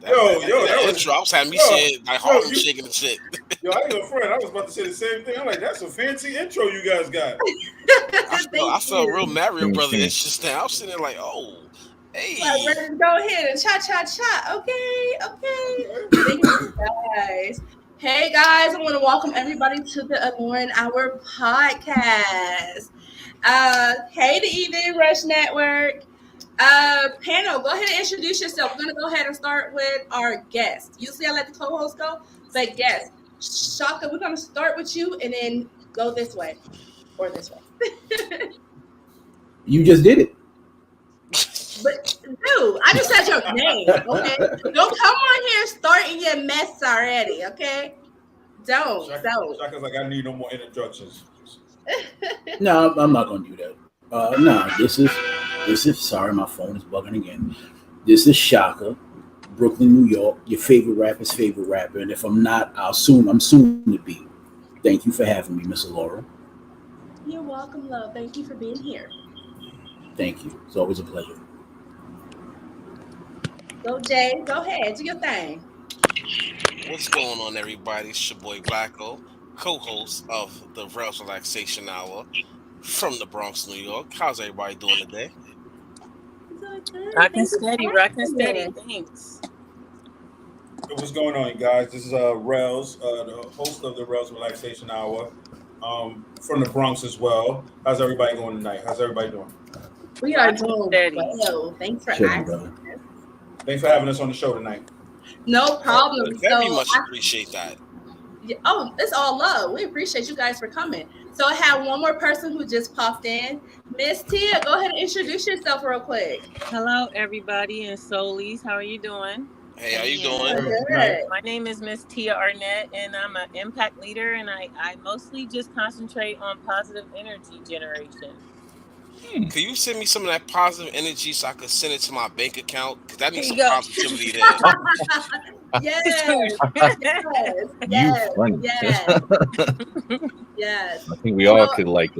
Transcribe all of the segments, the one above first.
now. That was intro. I was having me saying like Harlem shaking and shit. Yo, I ain't a friend. I was about to say the same thing. I'm like, that's a fancy intro you guys got. I felt real Mario Brother interesting. I was sitting there like, oh, hey. Like, ready to go ahead and cha. Okay. Thank you guys. Hey guys, I want to welcome everybody to the Alluring Hour podcast. Hey, the Evening Rush Network. Panel, go ahead and introduce yourself. We're going to go ahead and start with our guest. Usually I let the co-host go, but guest. Shaka, we're going to start with you and then go this way or this way. You just did it. But dude, I just said your name, okay? Don't come on here starting your mess already, okay? Don't. Shaka's like, I need no more introductions. No, I'm not gonna do that. No, this is sorry, my phone is bugging again. This is Shaka, Brooklyn, New York, your favorite rapper's favorite rapper. And if I'm not, I'm soon to be. Thank you for having me, Miss Laura. You're welcome, love. Thank you for being here. Thank you. It's always a pleasure. Go, Jay. Go ahead. Do your thing. What's going on, everybody? It's your boy Blacko, co-host of the Rails Relaxation Hour from the Bronx, New York. How's everybody doing today? Rocking steady. Thanks. What's going on, you guys? This is Rails, the host of the Rails Relaxation Hour, from the Bronx as well. How's everybody going tonight? How's everybody doing? We are doing well. Thanks for asking. Thanks for having us on the show tonight. No problem. Very much appreciate that. Oh, it's all love. We appreciate you guys for coming. So I have one more person who just popped in. Miss Tia, go ahead and introduce yourself real quick. Hello, everybody in Soulies. How are you doing? Hey, how you doing? Good. My name is Miss Tia Arnett, and I'm an impact leader, and I mostly just concentrate on positive energy generation. Can you send me some of that positive energy so I can send it to my bank account? Because that needs some Here you go. positivity there. Yes. I think we all could like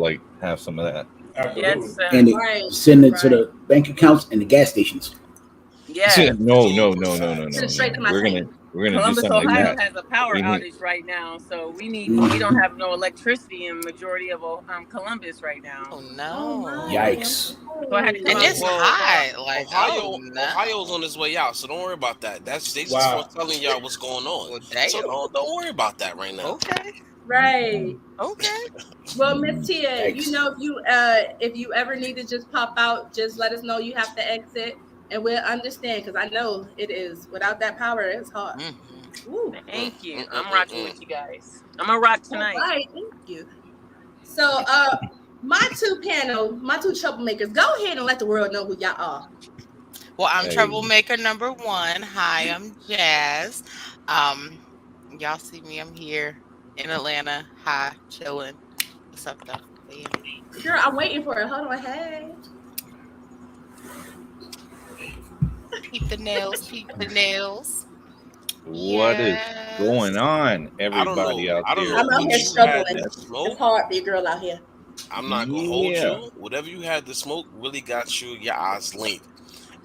have some of that. Yes, sir. And send it to the bank accounts and the gas stations. Yeah. No. Straight to my We're gonna Columbus, do something Ohio like that. has a power outage right now, so we don't have no electricity in majority of Columbus right now. Oh no! Yikes! So I had to And it's hot. Like Ohio's on its way out, so don't worry about that. They just was telling y'all what's going on. Well, so don't worry about that right now. Okay. Right. Okay. Well, Miss Tia, you know, if you ever need to just pop out, just let us know you have to exit, and we'll understand. Because I know it is without that power, it's hard. Mm-hmm. Ooh. Thank you. I'm rocking with you guys. I'm gonna rock tonight. All right, thank you. So, my two troublemakers, go ahead and let the world know who y'all are. Well, I'm troublemaker number one. Hi, I'm Jazz. Y'all see me? I'm here in Atlanta. Hi, chilling. What's up, though? Yeah. Girl, I'm waiting for it. Hold on. Hey. Peep the nails. What is going on, everybody out there? I'm out here struggling. It's hard to be a girl out here. I'm not gonna hold you. Whatever you had to smoke really got your eyes linked.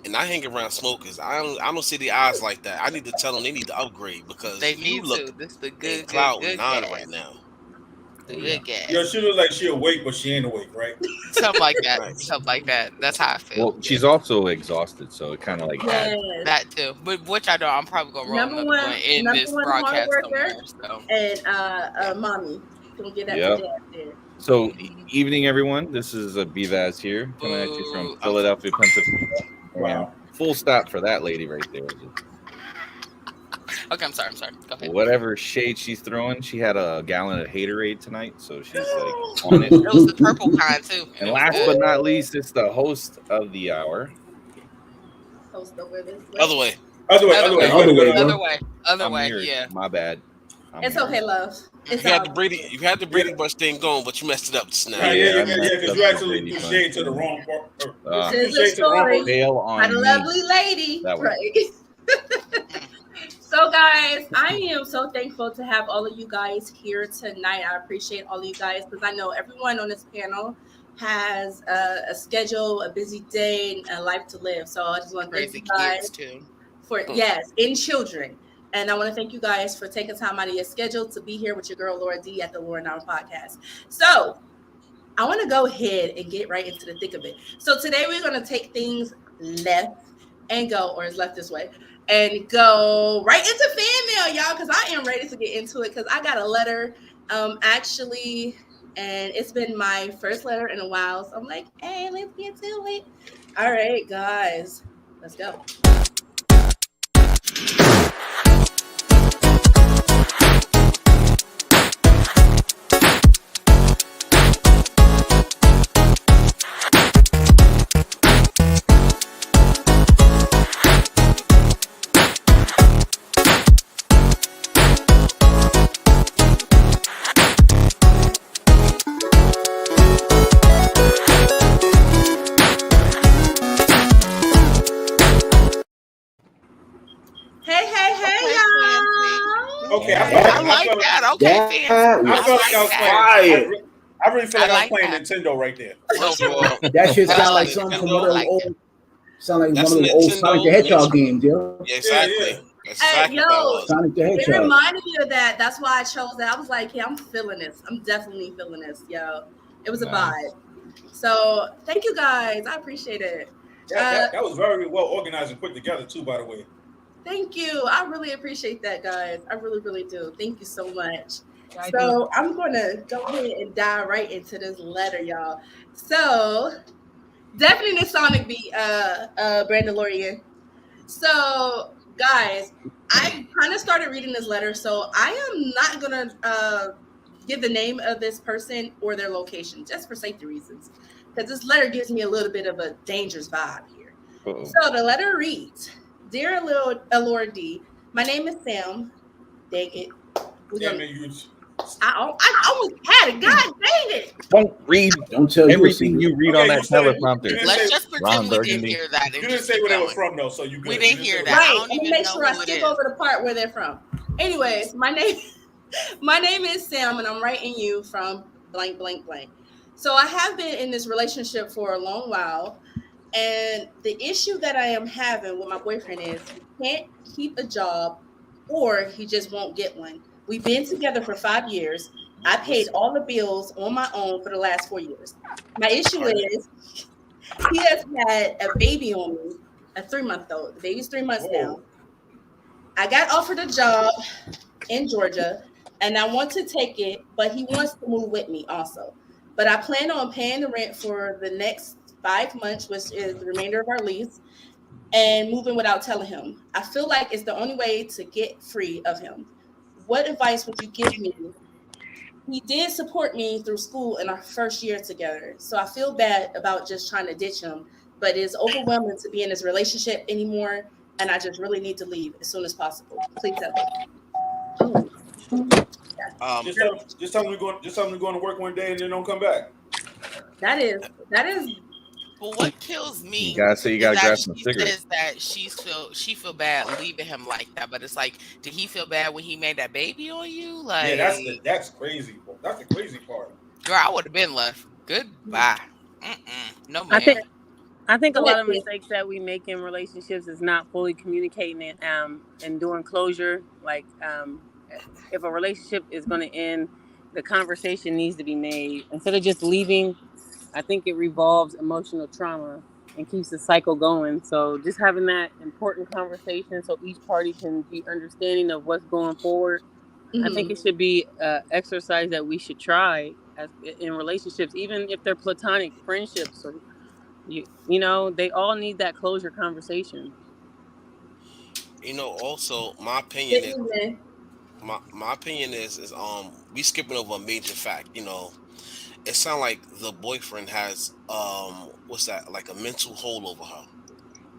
And I hang around smokers. I don't see the eyes like that. I need to tell them they need to upgrade because they need to. This is the good cloud nine right now. The good gas. Yeah, she looks like she awake, but she ain't awake, right? Something like that. Right. Something like that. That's how I feel. Well, she's also exhausted, so it kind of like that too. But which I know I'm probably gonna roll another one in this broadcast somewhere. So. And mommy, can we get that Jazz there? So, evening, everyone. This is Bivaz here, coming at you from Philadelphia, Pennsylvania. Wow. Full stop for that lady right there. Okay, I'm sorry. Go ahead. Whatever shade she's throwing, she had a gallon of Haterade tonight, so she's like on it. It was the purple kind too. And last but not least, it's the host of the hour. Host over this way. Other way. Other way. Yeah. My bad. It's okay, love. You had the Brady Bunch thing going, but you messed it up just now. Yeah, because you actually threw shade to the wrong part. This is a story. Had a lovely lady. Right. So, guys, I am so thankful to have all of you guys here tonight. I appreciate all of you guys because I know everyone on this panel has a schedule, a busy day, and a life to live. So I just want to thank you guys in children. And I want to thank you guys for taking time out of your schedule to be here with your girl Laura D at the Laura Now podcast. So I want to go ahead and get right into the thick of it. So today we're going to take things left and go, or is left this way, and go right into fan mail, y'all, because I am ready to get into it because I got a letter actually, and it's been my first letter in a while. So I'm like, hey, let's get to it. All right, guys, let's go. Okay, I like that. Okay, fans. I really feel like I was playing Nintendo right there. That shit sound like something from one of those old. Sound like one of those old Sonic the Hedgehog games, yo. Yeah, exactly. Yeah. Exactly. Sonic the It Hedgehog. reminded me of that. That's why I chose that. I was like, yeah, I'm feeling this. I'm definitely feeling this, yo. It was a vibe. So thank you guys. I appreciate it. That was very well organized and put together too, by the way. Thank you. I really appreciate that, guys. I really, really do. Thank you so much. So I'm going to go ahead and dive right into this letter, y'all. So definitely the Sonic beat, Brandon Laurier. So guys, I kind of started reading this letter, so I am not going to give the name of this person or their location, just for safety reasons, because this letter gives me a little bit of a dangerous vibe here. Uh-oh. So the letter reads, Dear Laura D, my name is Sam. Dang it. I almost had it. God dang it. Don't tell everything you read on that teleprompter. Let's just pretend we didn't hear that. You didn't say where they were from, though, so we didn't hear that. Right. I make sure I skip over the part where they're from. Anyways, my name is Sam, and I'm writing you from blank, blank, blank. So I have been in this relationship for a long while. And the issue that I am having with my boyfriend is he can't keep a job or he just won't get one. We've been together for 5 years. I paid all the bills on my own for the last 4 years. My issue is he has had a baby on me, a 3-month-old. The baby's 3 months now. I got offered a job in Georgia and I want to take it, but he wants to move with me also. But I plan on paying the rent for the next 5 months, which is the remainder of our lease, and moving without telling him. I feel like it's the only way to get free of him. What advice would you give me? He did support me through school in our first year together, so I feel bad about just trying to ditch him, but it's overwhelming to be in this relationship anymore, and I just really need to leave as soon as possible. Please help me. Just tell me we're going to work one day and then don't come back. That is. But what kills me, you gotta grab some cigarettes. Is that she feel bad leaving him like that, but it's like, did he feel bad when he made that baby on you? Like, yeah, that's crazy. That's the crazy part. Girl, I would have been left. Goodbye. No man. I think a lot of mistakes that we make in relationships is not fully communicating it and doing closure. Like, if a relationship is going to end, the conversation needs to be made instead of just leaving. I think it revolves emotional trauma and keeps the cycle going. So just having that important conversation so each party can be understanding of what's going forward. Mm-hmm. I think it should be an exercise that we should try in relationships, even if they're platonic friendships. Or, you know, they all need that closure conversation. You know, also, my opinion is we skipping over a major fact, you know. It sounds like the boyfriend has like a mental hold over her,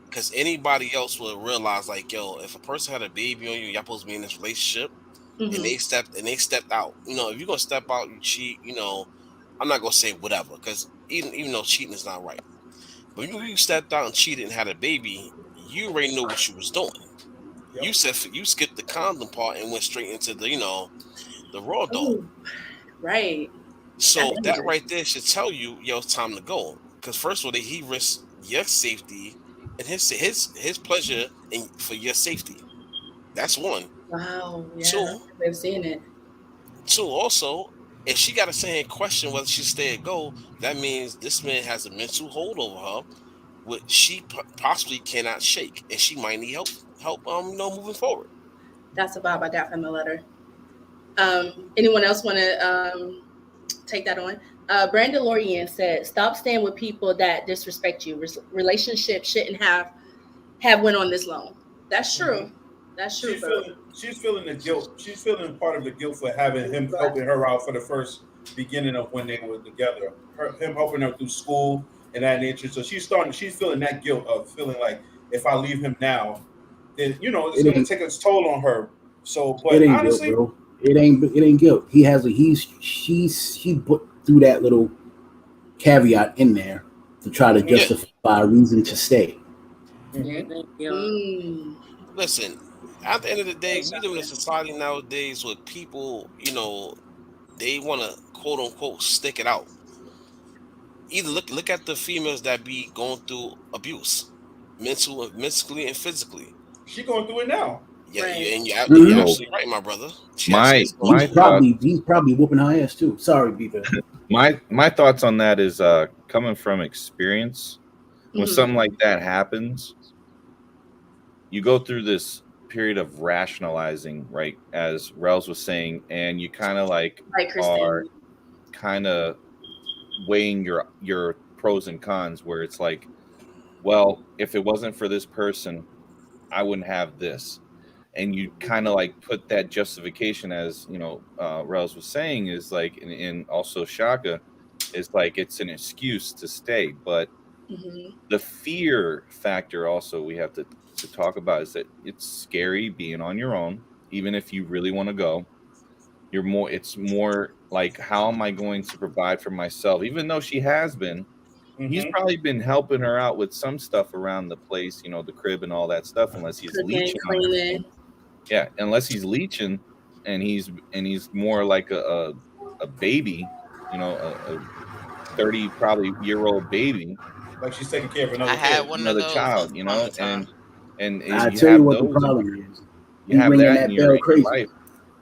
because anybody else would realize, like, yo, if a person had a baby on you, y'all supposed to be in this relationship, mm-hmm. and they stepped out. You know, if you're gonna step out, you cheat. You know, I'm not gonna say whatever, because even though cheating is not right, but you stepped out and cheated and had a baby, you already know what you was doing. Yep. You skipped the condom part and went straight into the the raw dog. Right. So that right there should tell you, yo, it's time to go. Because first of all, he risks your safety and his pleasure and for your safety. That's one. Wow. Yeah. Two, They've seen it. also, if she got to say in question whether she stay or go, that means this man has a mental hold over her, which she possibly cannot shake, and she might need help moving forward. That's the vibe I got from the letter. Anyone else want to take that on? Brandon Lorian said, "Stop staying with people that disrespect you. Relationships shouldn't have went on this long." That's true. That's true. She's feeling the guilt. She's feeling part of the guilt for having him helping her out for the first beginning of when they were together. Him helping her through school and that nature. So she's feeling that guilt of feeling like if I leave him now, then it's going to take its toll on her. So, but it ain't honestly, guilt, bro. It ain't guilt. She put through that little caveat in there to try to justify a reason to stay. Listen, at the end of the day, we live in a society nowadays where people, they want to quote unquote stick it out. Either look at the females that be going through abuse, mentally and physically. She going through it now. Yeah, and you're absolutely right, my brother. He's probably whooping her ass too. Sorry, Beaver. My thoughts on that is coming from experience. When something like that happens, you go through this period of rationalizing, right? As Rels was saying, and you kind of are kind of weighing your pros and cons, where it's like, well, if it wasn't for this person, I wouldn't have this. And you kind of put that justification, as Rels was saying, is and also Shaka, is it's an excuse to stay. But the fear factor also we have to talk about is that it's scary being on your own, even if you really want to go. It's more like, how am I going to provide for myself? Even though she has been, he's probably been helping her out with some stuff around the place, the crib and all that stuff, unless he's leeching on her. Yeah, unless he's leeching, and he's more like a baby, a 30 probably year old baby. Like she's taking care of another child, and I tell you what the problem is. You have that in your life,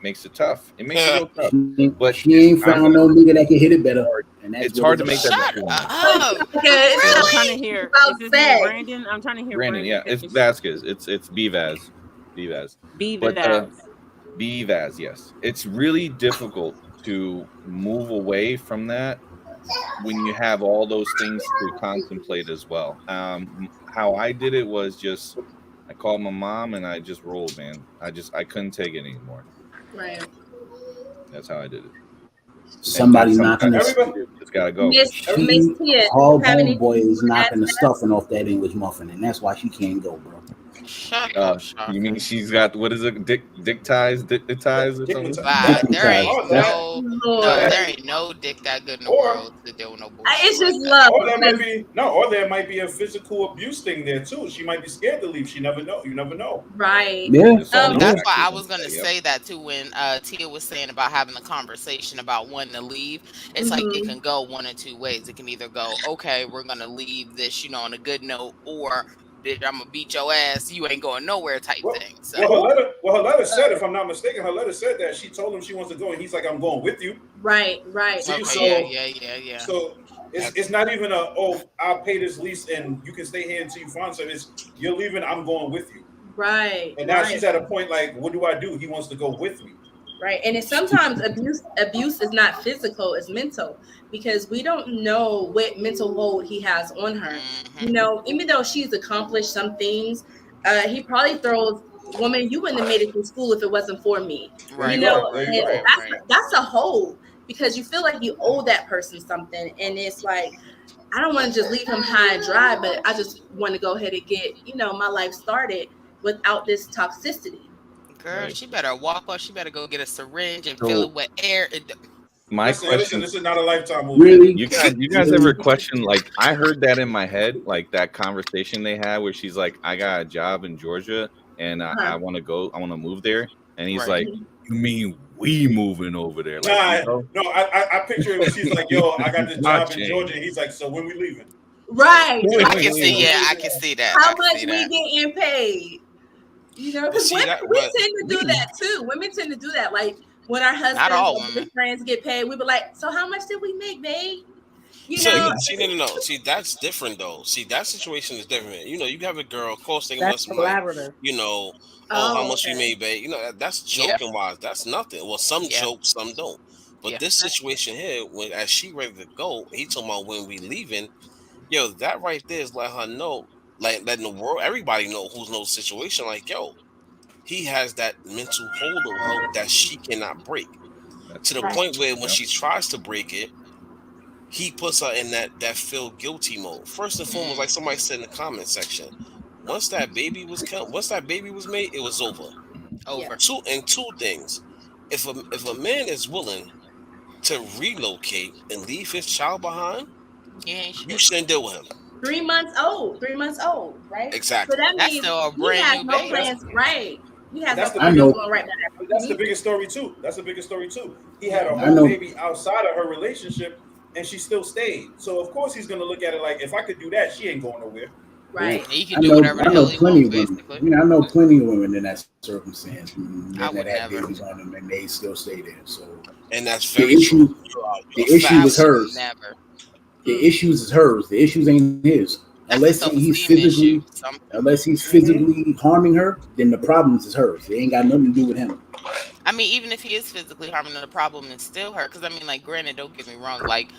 makes it tough. It makes it real tough. But she ain't found no nigga that can hit it better. And it's hard to make that. I'm trying to hear. Is this Brandon? I'm trying to hear Brandon. Yeah, it's Vasquez. It's Bvaz. Bvaz, yes. It's really difficult to move away from that when you have all those things to contemplate as well. How I did it was just, I called my mom and I just rolled, man. I couldn't take it anymore. Right. That's how I did it. Somebody knocking it's gotta go. All homeboy is knocking the stuffing off that English muffin, and that's why she can't go, bro. You mean she's got, what is it, dick ties or something? There ain't no dick that good in the world to deal with no bullshit. It's just love. Or there might be a physical abuse thing there too. She might be scared to leave. You never know. Right. Yeah. That's why I was gonna say that too when Tia was saying about having the conversation about wanting to leave. It's like it can go one or two ways. It can either go, okay, we're gonna leave this, on a good note, or I'm gonna beat your ass, you ain't going nowhere type thing. So. Her letter said, if I'm not mistaken, her letter said that she told him she wants to go, and he's like, I'm going with you. Right. Okay, yeah. So it's not even I'll pay this lease and you can stay here until you find something. It's, you're leaving, I'm going with you. Right. And now she's at a point like, what do I do? He wants to go with me. Right. And it's sometimes abuse is not physical, it's mental, because we don't know what mental hold he has on her. Even though she's accomplished some things, he probably throws, woman, you wouldn't have made it through school if it wasn't for me. Right. That's a hold, because you feel like you owe that person something. And it's like, I don't want to just leave him high and dry, but I just want to go ahead and get, my life started without this toxicity. Girl, she better walk off. She better go get a syringe and fill it with air. My question: this is not a Lifetime movie. Really? You guys ever question? I heard that in my head, that conversation they had where she's like, "I got a job in Georgia and I want to go. I want to move there." And he's like, "You mean we moving over there?" No, I picture it when she's like, "Yo, I got this job in Georgia," and he's like, "So when we leaving?" Right. I can see, yeah, I can see that. How I can much see we that. getting paid? You know, because See women, that, we but tend to do that too. Women tend to do that. Like when our Not husbands all or women. friends get paid, we be like, so how much did we make, babe? You so know, no. See, that's different though. See, that situation is different. You know, you have a girl, of course, they That's must like, collaborative. you know, oh, how oh, much you okay. made, babe. You know, that's Yeah, joking wise. That's nothing. Well, some yeah, joke, some don't. But yeah. this situation here, when as she ready to go, he talking about when we leaving. Yo, that right there is let her know, like letting the world, everybody know who's no situation. Like, yo, he has that mental hold over her that she cannot break. To That's the true. point where when Yeah. she tries to break it, he puts her in that feel guilty mode. First and foremost, like somebody said in the comment section, once that baby was made, it was over. Yeah. Over. Two things. If a man is willing to relocate and leave his child behind, He ain't you shit. shouldn't deal with him. 3 months old. 3 months old, right? So Exactly. that That's means still a he brand has new no baby. plans, right? He has no That's the plans I on know. going right back. That's the biggest story too. That's the biggest story too. He had a I whole know. baby outside of her relationship, and she still stayed. So of course he's gonna look at it like, if I could do that, she ain't going nowhere. Right. He I can do know. whatever I the know hell he plenty wants, of women. basically. You know, I know plenty of women in that circumstance I that would had never. babies on them and they still stay there. So And that's the very true. issue, You're the a issue I fact. is would hers. never. The issues is hers. The issues ain't his. That's a Unless he's self-esteem issue. physically harming her, then the problems is hers. It ain't got nothing to do with him. I mean, even if he is physically harming her, the problem is still her. Because I mean, like, granted, don't get me wrong. Like,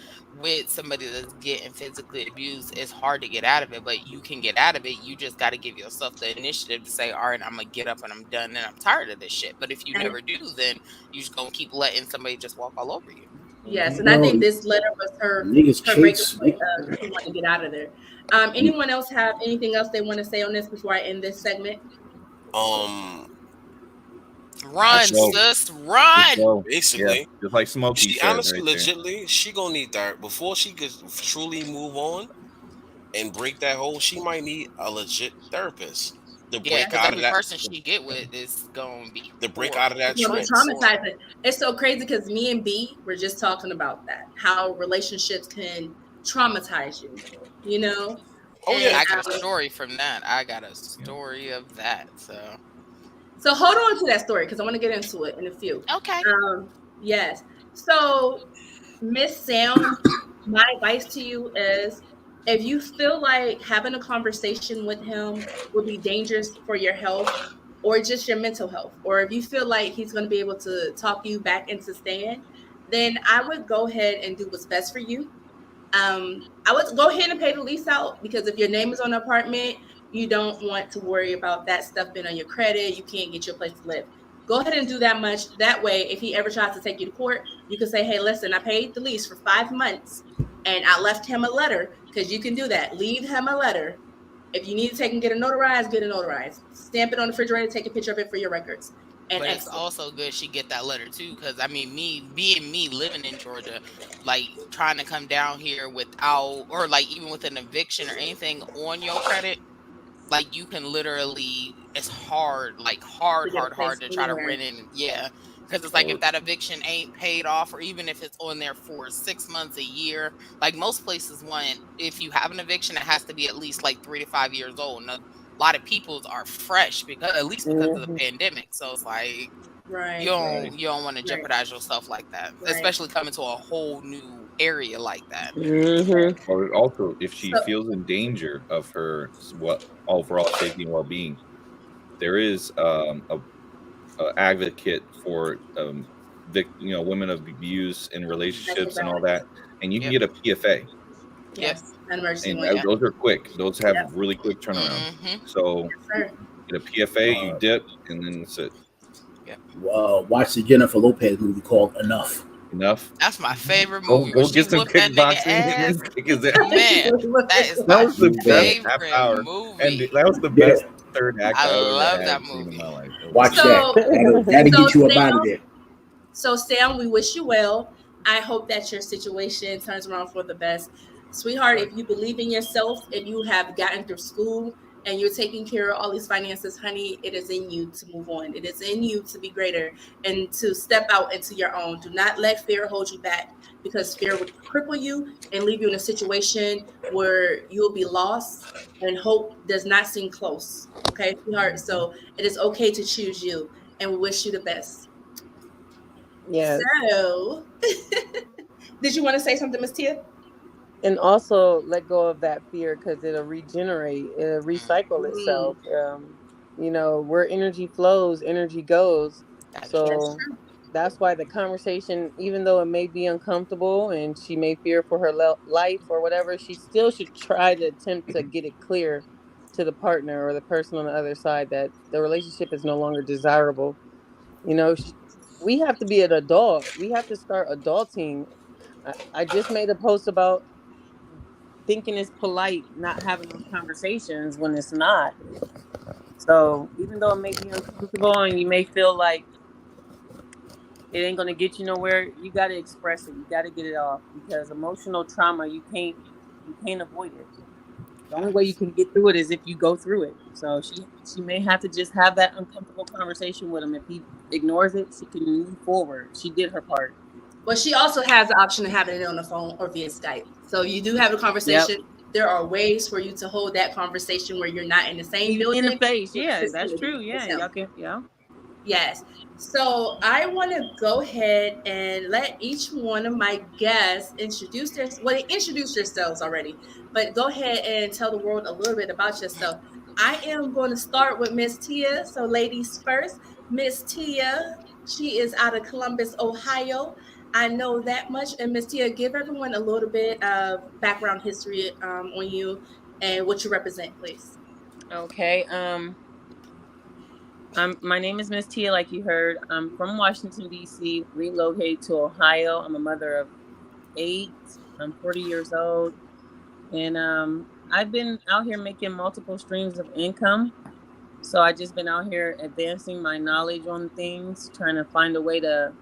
with somebody that's getting physically abused, it's hard to get out of it, but you can get out of it. You just got to give yourself the initiative to say, all right, I'm gonna get up and I'm done and I'm tired of this shit. But if you And never do, then you just gonna keep letting somebody just walk all over you. yes, and I No, think this letter was her niggas breaking chase. point of she wanted to get out of there. Anyone else have anything else they want to say on this before I end this segment? Um, Run, Go. sis, Just run. go. Yeah. basically, Just like Smokey she said honestly, right there. legitly, she gonna need that before she could truly move on and break that hole. She might need a legit therapist to Yeah, break because out of every that, person she get with is gonna be to break out of horrible. that It's gonna be trance. Horrible. traumatizing. It's so crazy because me and B were just talking about that, how relationships can traumatize you, you know? Oh And yeah, I got a story from that. I got a story of that. so hold on to that story because I want to get into it in a few. Okay. Yes. So Miss Sam, my advice to you is if you feel like having a conversation with him will be dangerous for your health or just your mental health, or if you feel like he's going to be able to talk you back into staying, then I would go ahead and do what's best for you. I would go ahead and pay the lease out because if your name is on the apartment, you don't want to worry about that stuff being on your credit. You can't get your place to live. Go ahead and do that much. That way, if he ever tries to take you to court, you can say, hey, listen, I paid the lease for 5 months and I left him a letter because you can do that. Leave him a letter. If you need to take and get it notarized, get it notarized. Stamp it on the refrigerator, take a picture of it for your records. And But it's exit. also good she get that letter too, because I mean, me living in Georgia, like trying to come down here without, or like even with an eviction or anything on your credit, like you can literally, it's hard, like To get a place hard to try to anywhere. rent in. Yeah, because it's like if that eviction ain't paid off, or even if it's on there for 6 months, a year, like most places want, if you have an eviction, it has to be at least like 3 to 5 years old. And a lot of people's are fresh because, at least because of the pandemic. So it's like Right. you don't want to Right. jeopardize yourself like that, Right. especially coming to a whole new area like that. Mm-hmm. Or also, if she So- feels in danger of her overall safety and well-being, there is a advocate for women of abuse in relationships and all that, and you can get a PFA, Yes. An emergency and one, yeah. those are quick. Those have Yep. really quick turnaround. Mhm. So Sure. get a PFA, you dip, and then that's it. Watch the Jennifer Lopez movie called Enough. Enough. That's my favorite Go, movie. go Where she get some whooped that nigga kickboxing and ass. then kick his ass. Man, that is That my was the best half favorite hour, movie. and that was the Yeah. best third act I I ever love had that seen in movie. my life. It was Watch So- that. That'll so get you up Sam- out of there. So, Sam, we wish you well. I hope that your situation turns around for the best. Sweetheart, if you believe in yourself, if you have gotten through school and you're taking care of all these finances, honey, it is in you to move on. It is in you to be greater and to step out into your own. Do not let fear hold you back, because fear would cripple you and leave you in a situation where you'll be lost and hope does not seem close. Okay, sweetheart? So it is okay to choose you, and we wish you the best. Yeah. So, did you want to say something, Miss Tia? And also let go of that fear, because it'll regenerate, it'll recycle itself. Where energy flows, energy goes. So that's why the conversation, even though it may be uncomfortable and she may fear for her life or whatever, she still should try to attempt to get it clear to the partner or the person on the other side that the relationship is no longer desirable. We have to be an adult. We have to start adulting. I just made a post about thinking it's polite not having those conversations when it's not. So even though it may be uncomfortable and you may feel like it ain't gonna get you nowhere, you gotta express it. You gotta get it off, because emotional trauma, you can't avoid it. The only way you can get through it is if you go through it. So she may have to just have that uncomfortable conversation with him. If he ignores it, she can move forward. She did her part. Well, she also has the option of having it on the phone or via Skype. So you do have a conversation. Yep. There are ways for you to hold that conversation where you're not in the same building. In the face, yeah, that's true. Yeah, y'all can, yeah. Yes. So I want to go ahead and let each one of my guests introduce themselves. Well, they introduced themselves already, but go ahead and tell the world a little bit about yourself. I am going to start with Miss Tia. So ladies first. Miss Tia, she is out of Columbus, Ohio. I know that much. And Miss Tia, give everyone a little bit of background history on you and what you represent, please. Okay. My name is Miss Tia, like you heard. I'm from Washington, D.C., relocated to Ohio. I'm a mother of 8. I'm 40 years old. And I've been out here making multiple streams of income. So I just been out here advancing my knowledge on things, trying to find a way to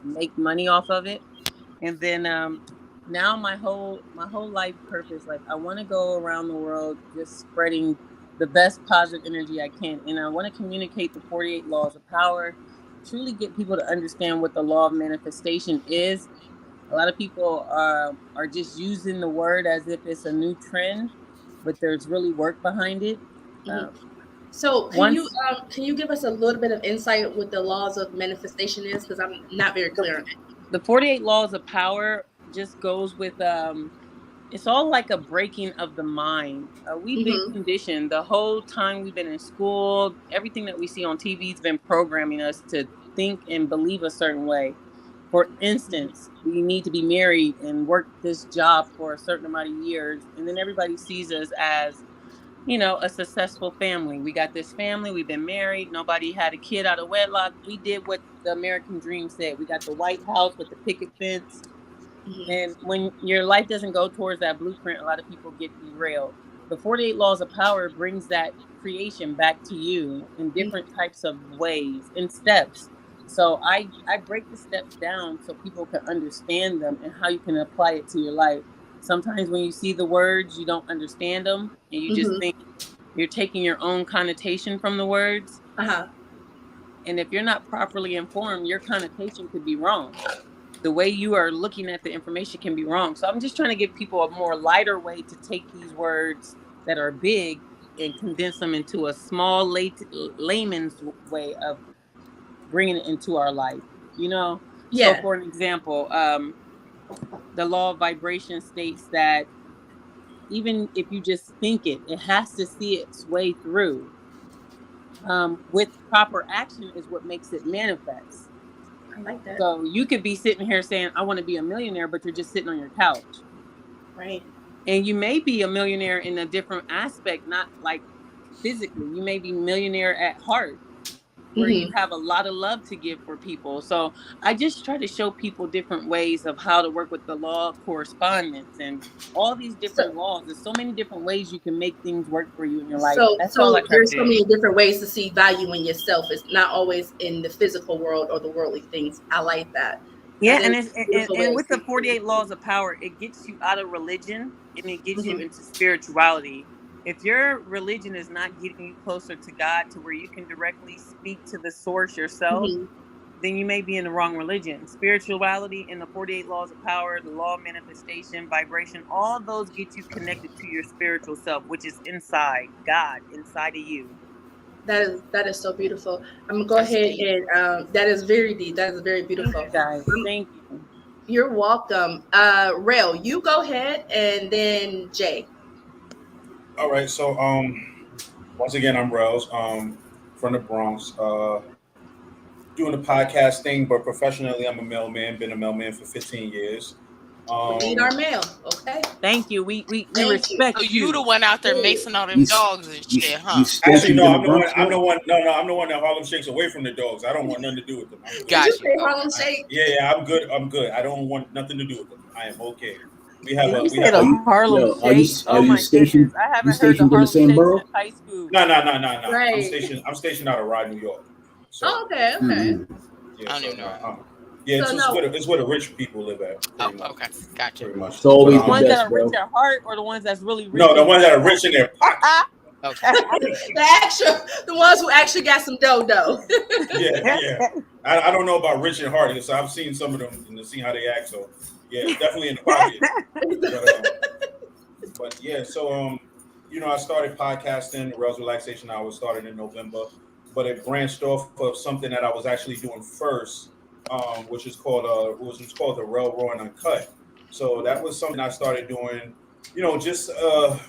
make money off of it. And then now my whole life purpose, like I want to go around the world just spreading the best positive energy I can. And I want to communicate the 48 laws of power, truly get people to understand what the law of manifestation is. A lot of people are just using the word as if it's a new trend, but there's really work behind it. So can you give us a little bit of insight what the laws of manifestation is? Because I'm not very clear on it. The 48 laws of power just goes with it's all like a breaking of the mind. We've been conditioned the whole time we've been in school. Everything that we see on TV has been programming us to think and believe a certain way. For instance, we need to be married and work this job for a certain amount of years. And then everybody sees us as, a successful family. We got this family. We've been married. Nobody had a kid out of wedlock. We did what the American dream said. We got the White House with the picket fence. And when your life doesn't go towards that blueprint, a lot of people get derailed. The 48 laws of power brings that creation back to you in different types of ways, in steps. So I break the steps down so people can understand them and how you can apply it to your life. Sometimes when you see the words, you don't understand them, and you just think you're taking your own connotation from the words. And if you're not properly informed, your connotation could be wrong. The way you are looking at the information can be wrong. So I'm just trying to give people a more lighter way to take these words that are big and condense them into a small layman's way of bringing it into our life, Yeah. So for an example, the law of vibration states that even if you just think it has to see its way through. With proper action is what makes it manifest. I like that. So you could be sitting here saying, I want to be a millionaire, but you're just sitting on your couch. Right. And you may be a millionaire in a different aspect, not like physically. You may be millionaire at heart, where you have a lot of love to give for people. So I just try to show people different ways of how to work with the law of correspondence and all these different laws. There's so many different ways you can make things work for you in your life. So there's so many different ways to see value in yourself. It's not always in the physical world or the worldly things. I like that. Yeah, and with the 48 laws of power, it gets you out of religion and it gets you into spirituality. if your religion is not getting you closer to God to where you can directly speak to the source yourself, then you may be in the wrong religion. Spirituality and the 48 laws of power, the law of manifestation, vibration, all those get you connected to your spiritual self, which is inside God, inside of you. That is so beautiful. I'm gonna go ahead and that is very deep. That is very beautiful. Thank you, guys. Thank you. You're welcome. Rail, you go ahead, and then Jay. All right. So once again, I'm Rails from the Bronx. Doing the podcast thing, but professionally, I'm a mailman. Been a mailman for 15 years. We need our mail, okay? Thank you. We respect So you. you the one out there macing all them dogs and shit, huh? Actually, no, I'm the one. I'm the one. No, I'm the one that Harlem Shakes away from the dogs. I don't want nothing to do with them. Did you say Harlem Shake? Yeah, I'm good. I'm good. I don't want nothing to do with them. I am okay. We have You a. We said have a a. Harlem Shake. Oh my goodness! I haven't heard the Harlem Shake since high school. No. Right. I'm stationed out of Rye, New York. So, Oh, okay. yeah, I don't even know. Yeah, So it's where the rich people live at. Oh, okay, gotcha. Pretty much. It's always The ones the that best, are bro. rich at heart, or the ones that's really rich? No, the ones that are rich in their pockets. Okay. The ones who actually got some dough. Yeah. I don't know about rich and hearty, so I've seen some of them and seen how they act. So yeah, definitely in the pocket. But yeah, so I started podcasting. Rails Relaxation Hour started in November, but it branched off of something that I was actually doing first, which is called the Railroad Uncut. So that was something I started doing. It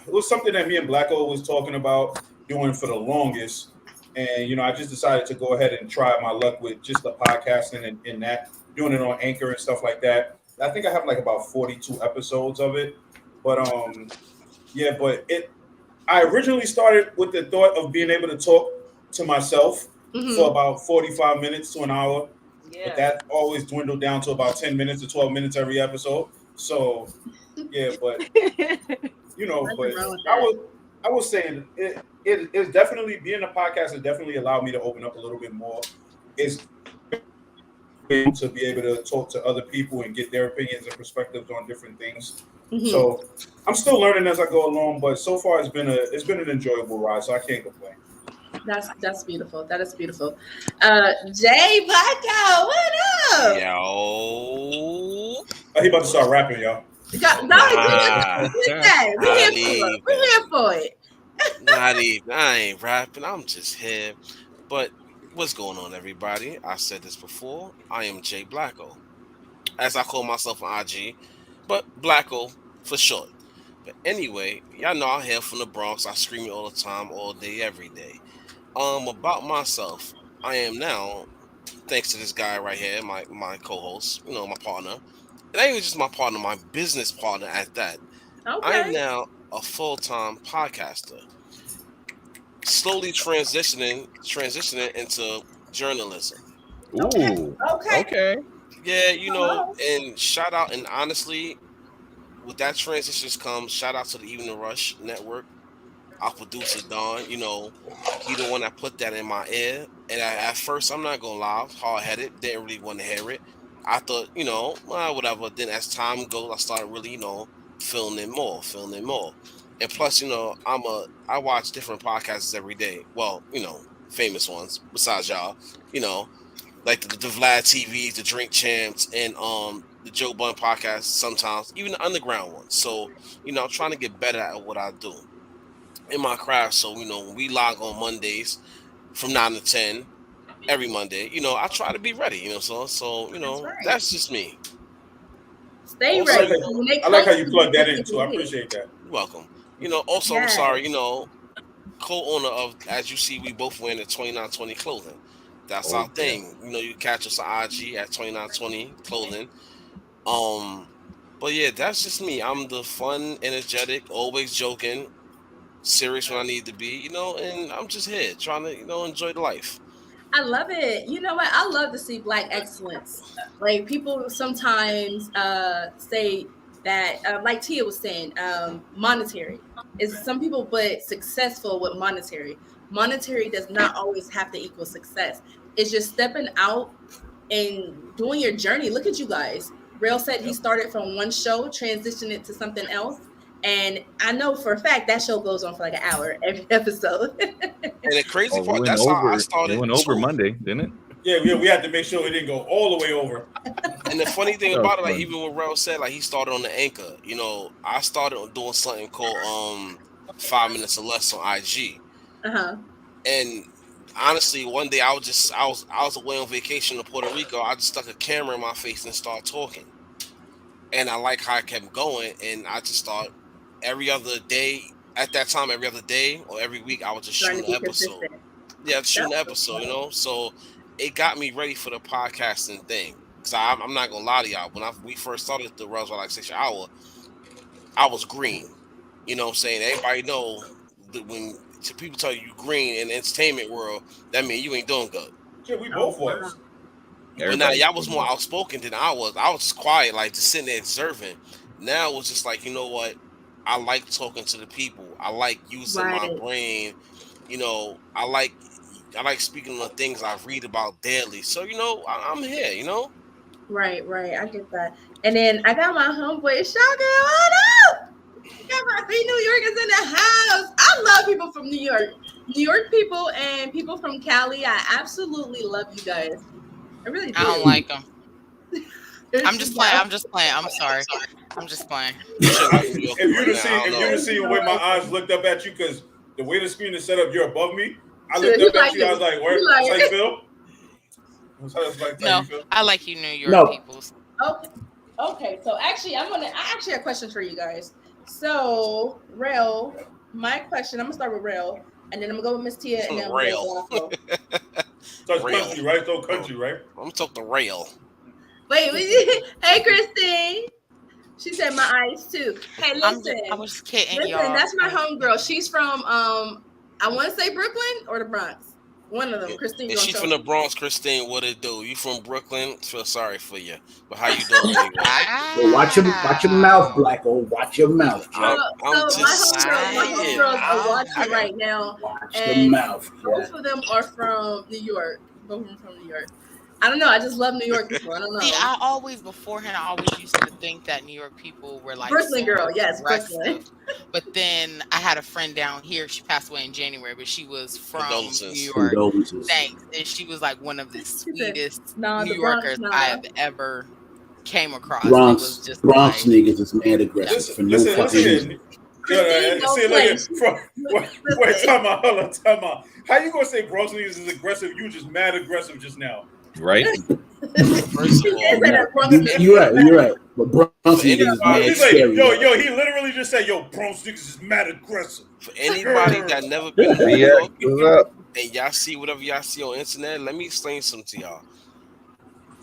was something that me and Blacko was talking about doing for the longest. And, I just decided to go ahead and try my luck with just the podcasting and that, doing it on Anchor and stuff like that. I think I have like about 42 episodes of it. But, I originally started with the thought of being able to talk to myself for about 45 minutes to an hour. Yeah. But that always dwindled down to about 10 minutes to 12 minutes every episode. So, yeah, but I was saying it's definitely being a podcast has definitely allowed me to open up a little bit more. It's to be able to talk to other people and get their opinions and perspectives on different things. So I'm still learning as I go along, but so far it's been an enjoyable ride, so I can't complain. That's beautiful. That is beautiful. Jay Blacko, what up? Yo. He about to start rapping, y'all. We're here for it. Not even. I ain't rapping. I'm just here. But what's going on, everybody? I said this before. I am Jay Blacko, as I call myself on IG, but Blacko for short. But anyway, y'all know I hail from the Bronx. I scream it all the time, all day, every day. About myself, I am now, thanks to this guy right here, my co-host, my partner. It ain't even just my partner, my business partner at that. Okay. I am now a full-time podcaster, slowly transitioning into journalism. Ooh. Okay. Yeah, and shout out, and honestly, with that transitions comes shout out to the Evening Rush Network. Our producer Don, he the one that put that in my ear. And at first, I'm not gonna lie, hard-headed, didn't really want to hear it. I thought, whatever. Then as time goes, I started really, feeling it more. And plus, I watch different podcasts every day. Well, famous ones besides y'all, like the Vlad TVs, the Drink Champs, and the Joe Budden podcast. Sometimes even the underground ones. So, I'm trying to get better at what I do in my craft. So, when we log on Mondays from 9 to 10 every Monday, I try to be ready, so that's just me. Stay also, ready. I like how you plug that in too. I appreciate that. You're welcome. Also, yes. I'm sorry, co-owner of, as you see, we both wearing the 2920 clothing. That's our thing. You catch us on IG at 2920 clothing. But yeah, that's just me. I'm the fun, energetic, always joking, serious when I need to be, and I'm just here trying to, enjoy the life. I love it. You know what? I love to see Black excellence. Like, people sometimes say that, like Tia was saying, monetary is some people, but successful with monetary. Monetary does not always have to equal success. It's just stepping out and doing your journey. Look at you guys. Rail said he started from one show, transitioned it to something else. And I know for a fact that show goes on for like an hour every episode. And the crazy Oh, part, that's how I it started. went over too. Monday, didn't it? Yeah, we had to make sure it didn't go all the way over. And the funny thing That was about it, like fun. even what Rel said, like he started on the Anchor. You know, I started on doing something called 5 minutes or less on IG. Uh-huh. And honestly, one day I was away on vacation in Puerto Rico. I just stuck a camera in my face and started talking. And I like how I kept going, and I just thought every other day at that time, every other day or every week, I was just Trying to shooting be an episode. consistent. Yeah, shooting an episode, you know. So it got me ready for the podcasting thing. Cause I'm not gonna lie to y'all. When we first started the Rels Relaxation Hour, I was green. You know what I'm saying? Everybody know that when people tell you green in the entertainment world, that means you ain't doing good. Yeah, we both was. But now y'all was more outspoken than I was. I was just quiet, like just sitting there observing. Now it was just like, you know what? I like talking to the people. I like using my brain. You know, I like speaking on things I read about daily. So, you know, I'm here, you know? Right. I get that. And then I got my homeboy Shaka. What up? I got my 3 New Yorkers in the house. I love people from New York. New York people and people from Cali. I absolutely love you guys. I really do. I don't like them. I'm just playing. I'm sorry. I'm just playing. If you'd have seen the way my eyes looked up at you, because the way the screen is set up, you're above me. I looked up at you. I was like, "Where? That's how you feel?" No, I like you, New York peoples. Okay. So actually, I actually have questions for you guys. So, Rel, my question. I'm gonna start with Rel, and then I'm gonna go with Miss Tia, and then I'm gonna go with Blanco. So country, right? So country, right? I'm gonna talk the rail. Wait. Hey, Christine. She said my eyes too. Hey, listen. I was kidding, listen, y'all. that's my homegirl. She's from I want to say Brooklyn or the Bronx. One of them. Christine. Is she from the Bronx? Christine, what it do? You from Brooklyn? Feel sorry for you, but how you doing anyway? Well, watch your mouth, Blacko. Watch your mouth. My homegirls are watching right now. Watch the mouth. Both of them are from New York. Both of them from New York. I don't know. I just love New York people. I don't know. See, I always used to think that New York people were like Brooklyn girl. Yes, aggressive. Brooklyn. But then I had a friend down here. She passed away in January, but she was from New York. Condolences. Thanks. And she was like one of the sweetest Nah, New the Bronx, Yorkers nah. I have ever came across. Bronx, It was just Bronx like, niggas is mad aggressive for no fucking reason. Wait, time out. How you gonna say Bronx niggas is aggressive? You just mad aggressive just now. Right? First of all, You're right. But Bronx niggas is mad He's like, scary. yo, he literally just said, yo, Bronx niggas is mad aggressive. for anybody that never been to New Yeah, York, what's up? and y'all see whatever y'all see on internet, let me explain something to y'all.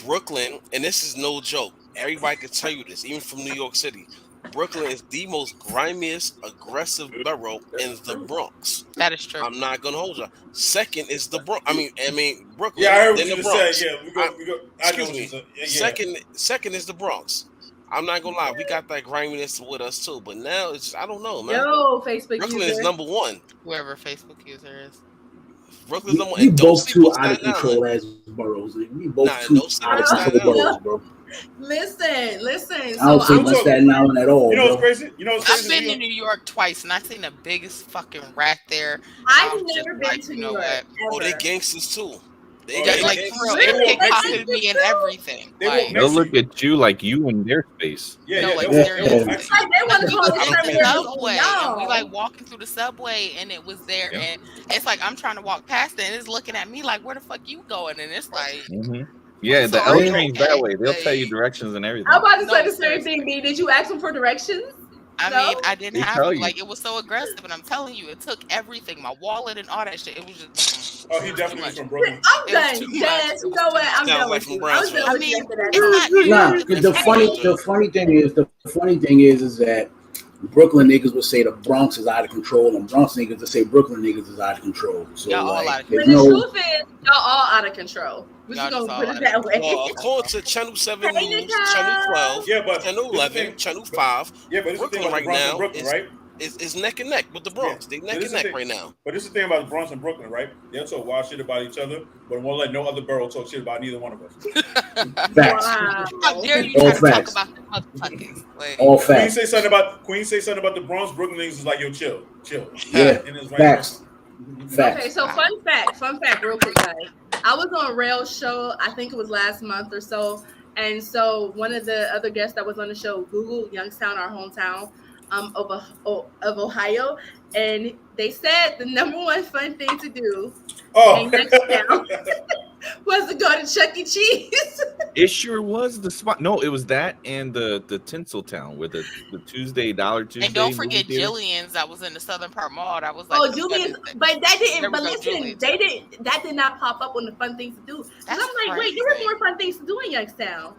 Brooklyn, and this is no joke. Everybody can tell you this, even from New York City. Brooklyn is the most grimiest, aggressive borough in the Bronx. that is true. I'm not gonna hold you. Second is the Bronx. I mean Brooklyn. Yeah, I heard what then you the just Bronx. said. Yeah, we go. I know Excuse what you me. said. Yeah. Second is the Bronx. I'm not gonna lie, we got that griminess with us too. But now it's I don't know, man. Yo, Facebook Brooklyn user. is number one. Whoever Facebook user is. Brooklyn's number one. We And don't both sleep too on out of Staten control Island. as boroughs. We both Nah, too don't sleep out of on control Staten boroughs, bro. Listen. I So don't think I'm much Staten Island at all, You know bro. what's crazy? I've been to New York twice, and I've seen the biggest fucking rat there. I've was just never been like, to you New know York. what? Oh, they Ever. gangsters too. They Yeah, Like gangsters. for real, Really? it pickpocketed me and everything. They Like, will They'll look at you like you in their space. Yeah, No, yeah, like, they will- seriously. they will actually- Like, they want to call we it was in don't the care. subway, and we y'all. like walking through the subway, and it was there, Yeah. and it's like I'm trying to walk past it, and it's looking at me like, "Where the fuck you going?" And it's like, Mm-hmm. Yeah, the So, L okay. train's that way. They'll tell you directions and everything. I'm about to say No, the same thing, B. Did you ask them for directions? I No? mean, I didn't They have tell to. you. Like, it was so aggressive, and I'm telling you, it took everything, my wallet and all that shit. It was just. Oh, he it was definitely too was from much. Brooklyn. I'm It was done. too much. Yes, It you was know too what? much. I'm Sounds done like with from you. I was Brownsville. done I with mean, you after that. it's not New Nah, York. the It's funny thing is that Brooklyn niggas would say the Bronx is out of control, and Bronx niggas would say Brooklyn niggas is out of control. So Y'all all like, out of there's But the no. truth is, y'all all out of control. We're Y'all just just gonna all put out it of that way. Well, according to Channel 7 Hey, News, Nicole. Channel 12, Yeah, but Channel this is the 11, thing. Channel 5, Yeah, but this is the thing Brooklyn about the right Bronx and now Brooklyn, is, right? is neck and neck with the Bronx. They So neck this and is the neck thing. right now. But this is the thing about the Bronx and Brooklyn, right? They'll talk wild shit about each other, but won't let no other borough talk shit about neither one of us. Facts. How dare you All try to talk facts. about the motherfuckers. Like, All Queen facts. say something about the Bronx. Brooklyn niggas is like, yo, chill. Yeah, And it's right facts. Okay, Facts. so fun fact, real quick, guys. I was on Rail's show, I think it was last month or so. And so one of the other guests that was on the show Googled Youngstown, our hometown of Ohio. And they said the number one fun thing to do in Youngstown was to go to Chuck E. Cheese. It sure was the spot. No, it was that and the Tinseltown with the Tuesday Dollar Tuesday. and don't forget movie theater. Jillian's that was in the Southern Park Mall. That was like, Oh, Julian's, but that didn't. There we But go, listen, Julian's. that did not pop up on the fun things to do. 'Cause That's I'm like, wait, there were crazy. more fun things to do in Youngstown.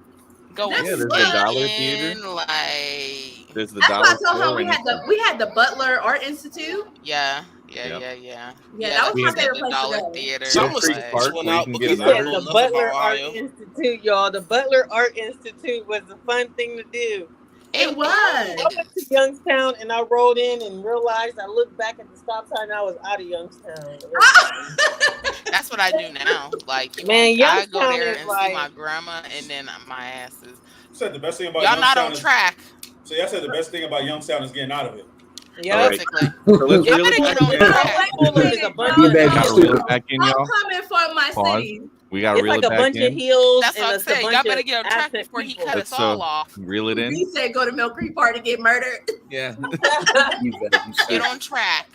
Go That's Yeah, there's fun. the Dollar Theater. Like, There's the That's why Dollar I told Store. her we had the Butler Art Institute. yeah. Yeah, Yeah, that was my favorite the place to Dollar go. Theater. Some was Creek Park, one where you out can get because You I said don't the know nothing Butler about Art Ohio. Institute, y'all. The Butler Art Institute was a fun thing to do. It was. I went to Youngstown and I rode in and realized I looked back at the stop sign and I was out of Youngstown. That's what I do now. Like, you Man, know, I go Youngstown there is and like- see my grandma, and then my ass is. Said the best thing about Y'all not Youngstown on is, track, so y'all said the best thing about Youngstown is getting out of it. Yeah. All right. basically. So let's Y'all really better get get on in. track. It's a bunch Get of back Gotta into reel it. it back in, I'm y'all. coming for my Pause. city. We gotta It's reel like it a back bunch of in. hills That's and what I'm it's a saying. bunch Y'all better of get on track absent before he people. cut Let's us all off. reel it in. He said go to Mill Creek Park to get murdered. Yeah. You better be Get safe. on track.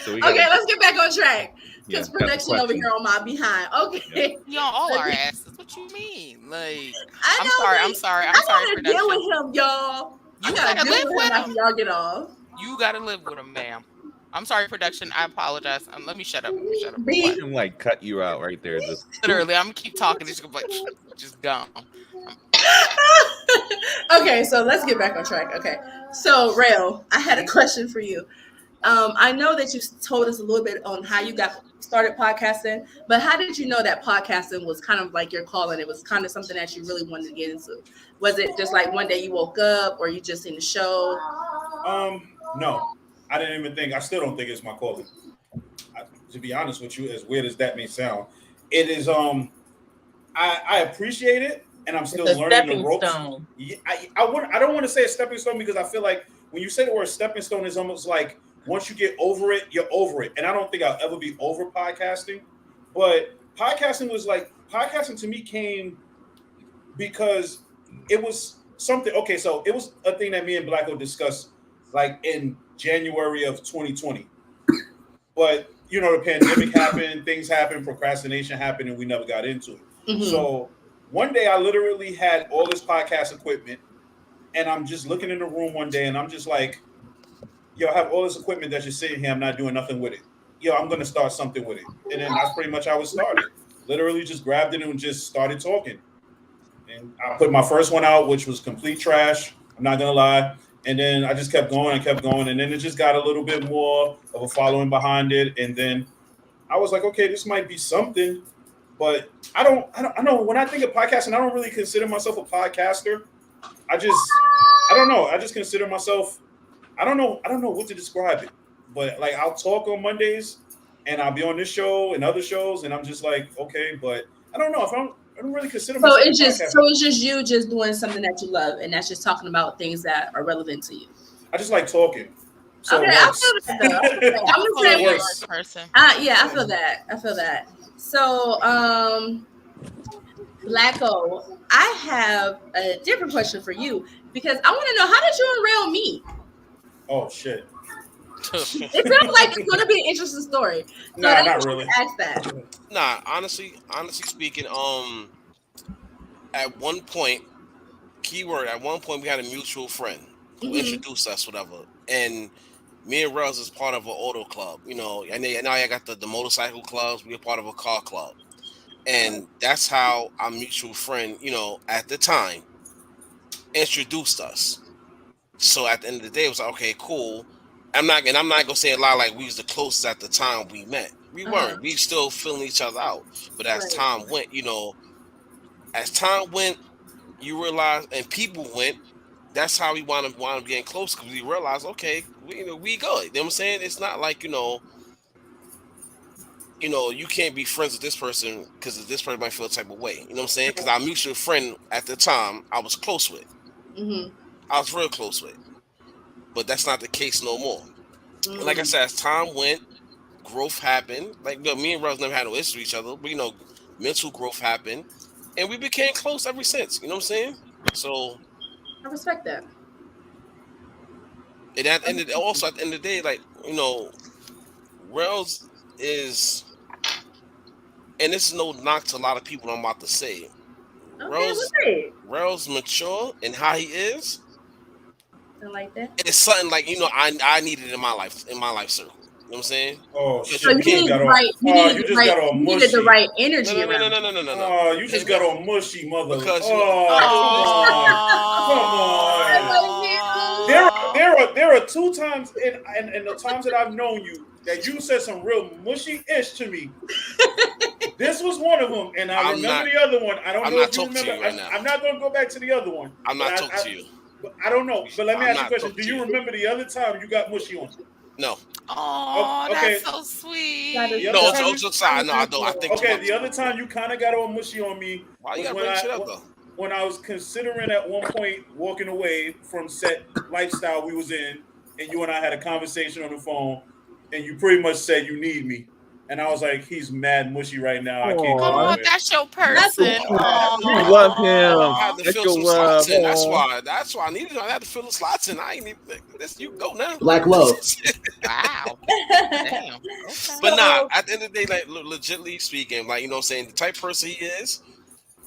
So we Okay, gotta, let's get back on track. yeah, Because got the production over question. here on my behind. Okay. Y'all all our asses. What you mean? Like, I I'm know, sorry. but I'm sorry. I I'm sorry, gotta deal production. with him, y'all. I You gotta gotta deal live with with him after him. y'all get off. You gotta live with him, ma'am. I'm sorry, production. I apologize. Let me shut up. B. I can like cut you out right there. Just Literally, I'm gonna keep talking. It's gonna be like, just gone. Okay, so let's get back on track. Okay, so Rail, I had a question for you. I know that you told us a little bit on how you got started podcasting, but how did you know that podcasting was kind of like your calling? It was kind of something that you really wanted to get into. Was it just like one day you woke up, or you just seen the show? No, I didn't even think. I still don't think it's my calling. To be honest with you, as weird as that may sound, it is. I appreciate it, and I'm still It's a learning the stepping ropes. stone. Yeah, I don't want to say a stepping stone because I feel like when you say the word stepping stone, it's almost like once you get over it, you're over it. And I don't think I'll ever be over podcasting. But podcasting to me came because it was something. Okay, so it was a thing that me and Blacko discussed like in January of 2020. But you know, the pandemic happened, things happened, procrastination happened, and we never got into it. Mhm. So one day I literally had all this podcast equipment, and I'm just looking in the room one day, and I'm just like, yo, I have all this equipment that's just sitting here. I'm not doing nothing with it. Yo, I'm going to start something with it. And then that's pretty much how it started. Literally just grabbed it and just started talking. And I put my first one out, which was complete trash. I'm not going to lie. And then I just kept going and kept going. And then it just got a little bit more of a following behind it. And then I was like, okay, this might be something. But I don't know. When I think of podcasting, I don't really consider myself a podcaster. I don't know. I just consider myself, I don't know what to describe it. But like I'll talk on Mondays and I'll be on this show and other shows. And I'm just like, okay, but I don't know if I don't really consider So myself it's a just podcaster. you just doing something that you love, and that's just talking about things that are relevant to you. I just like talking. So Okay, it I works. feel that though. I'm the Oh, same you're way. a nice person. Yeah, I feel that. So, Blacko, I have a different question for you because I want to know, how did you and Rail meet? Oh shit. It sounds like it's going to be an interesting story. So Nah, that's not why I really. asked that. Nah, honestly speaking, at one point, at one point we had a mutual friend who Mhm. introduced us, whatever. And me and Rels is part of an auto club, you know, and now I got the motorcycle clubs, we're part of a car club. And that's how our mutual friend, you know, at the time introduced us. So at the end of the day, it was like, okay, cool. I'm not gonna say a lot like we was the closest at the time we met. We weren't. We still feeling each other out. But as Right. time went, you know, you realize, and people went. That's how we wound up getting close because we realized, okay, we good. You know what I'm saying? It's not like you can't be friends with this person because this person might feel a type of way. You know what I'm saying? Because our mutual friend at the time I was close with. I was real close with. But that's not the case no more. And like I said, as time went, growth happened. Like me and Rose never had no issue with each other, but mental growth happened, and we became close ever since. You know what I'm saying? So I respect that. And at the end of the day, like, Rose is, and this is no knock to a lot of people I'm about to say. Okay, Rose mature and how he is. I like that. It's something like I needed in my life circle. You know what I'm saying? Oh So shit! you got needed the right energy. No. Oh, you just got all mushy, mother. Because come on. There are 2 times in the times that I've known you that you said some real mushy-ish to me. This was one of them, and I remember the other one. I don't know if you remember. I'm not going to go back to the other one. I'm not talking to you. I don't know. But let me ask you a question. Do you remember the other time you got mushy on? No. Oh, okay. That's so sweet. No, I don't. I think. Okay, the other time you kind of got all mushy on me. Why you gotta bring shit up though? When I was considering at one point walking away from set lifestyle we was in, and you and I had a conversation on the phone, and you pretty much said you need me. And I was like, he's mad mushy right now. I can't go away. That's your person. You love him. I had to fill some slots in. That's why I needed. I had to fill the slots in. I ain't need this. You go now. Black love. Wow. Damn. Okay. But nah, at the end of the day, like legitimately speaking, like, you know what I'm saying, the type of person he is,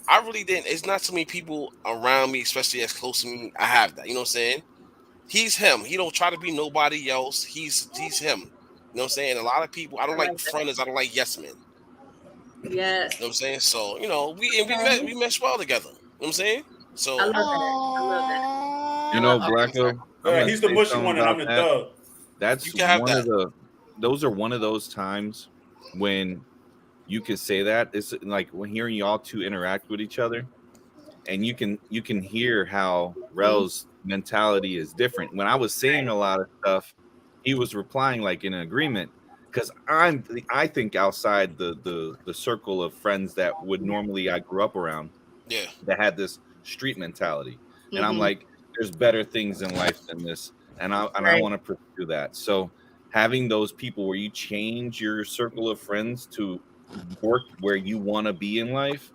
I really didn't. It's not too many people around me, especially as close to me. I have that. You know what I'm saying? He's him. He don't try to be nobody else. He's him. You know what I'm saying? A lot of people, I don't like fronters. I don't like yes men. Yes. You know what I'm saying? So, we meshed well together. You know what I'm saying? So I love that. Blacko. He's the mushy one and I'm the thug. That's those are one of those times when you can say that. It's like when hearing y'all two interact with each other, and you can hear how Rel's mentality is different. When I was saying a lot of stuff, he was replying like in agreement, because I think outside the circle of friends that would normally I grew up around, that had this street mentality, and I'm like, there's better things in life than this, and I want to pursue that. So having those people where you change your circle of friends to work where you want to be in life,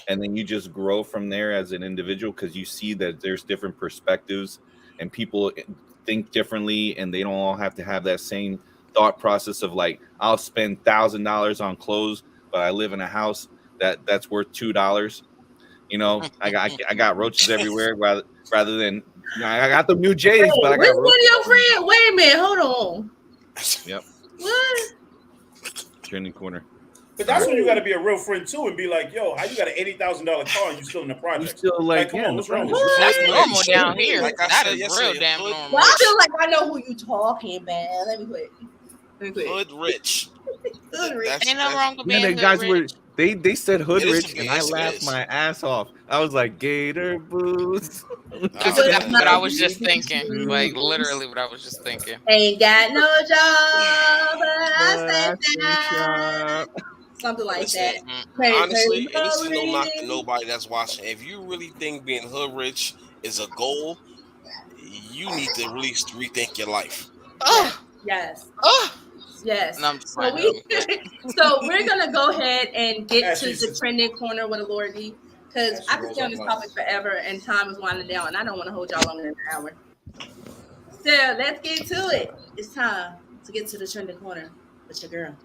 and then you just grow from there as an individual, because you see that there's different perspectives and people think differently, and they don't all have to have that same thought process of like, I'll spend $1,000 on clothes, but I live in a house that's worth $2. I got roaches everywhere rather than I got the new J's, but I got roaches. Your friend? Wait a minute, hold on. Yep. What? Trending corner. But that's when you got to be a real friend too, and be like, "Yo, how you got an $80,000 car and you still in the project? You still like come on, what's wrong with you? That's normal down Shit. here. Like That I is said real yesterday, damn normal. Well, I feel like I know who you talking about. Let me quit. Hood rich. Hood rich. Ain't no wrong with being the hood guys rich. they said hood It is rich, to be, and I yes, it laughed is. my ass off. I was like, Gator boots. That's what I was just thinking. Like literally what I was just thinking. Ain't got no job, but I said that. Something like that. Honestly, and this is no knock to nobody that's watching. If you really think being hood rich is a goal, you need to really rethink your life. Yes. Yes. And I'm So, so we're gonna go ahead and get to the trending corner with a Lord D, because I could stay on this topic forever, and time is winding down, and I don't want to hold y'all longer than an hour. So let's get to it. It's time to get to the trending corner with your girl.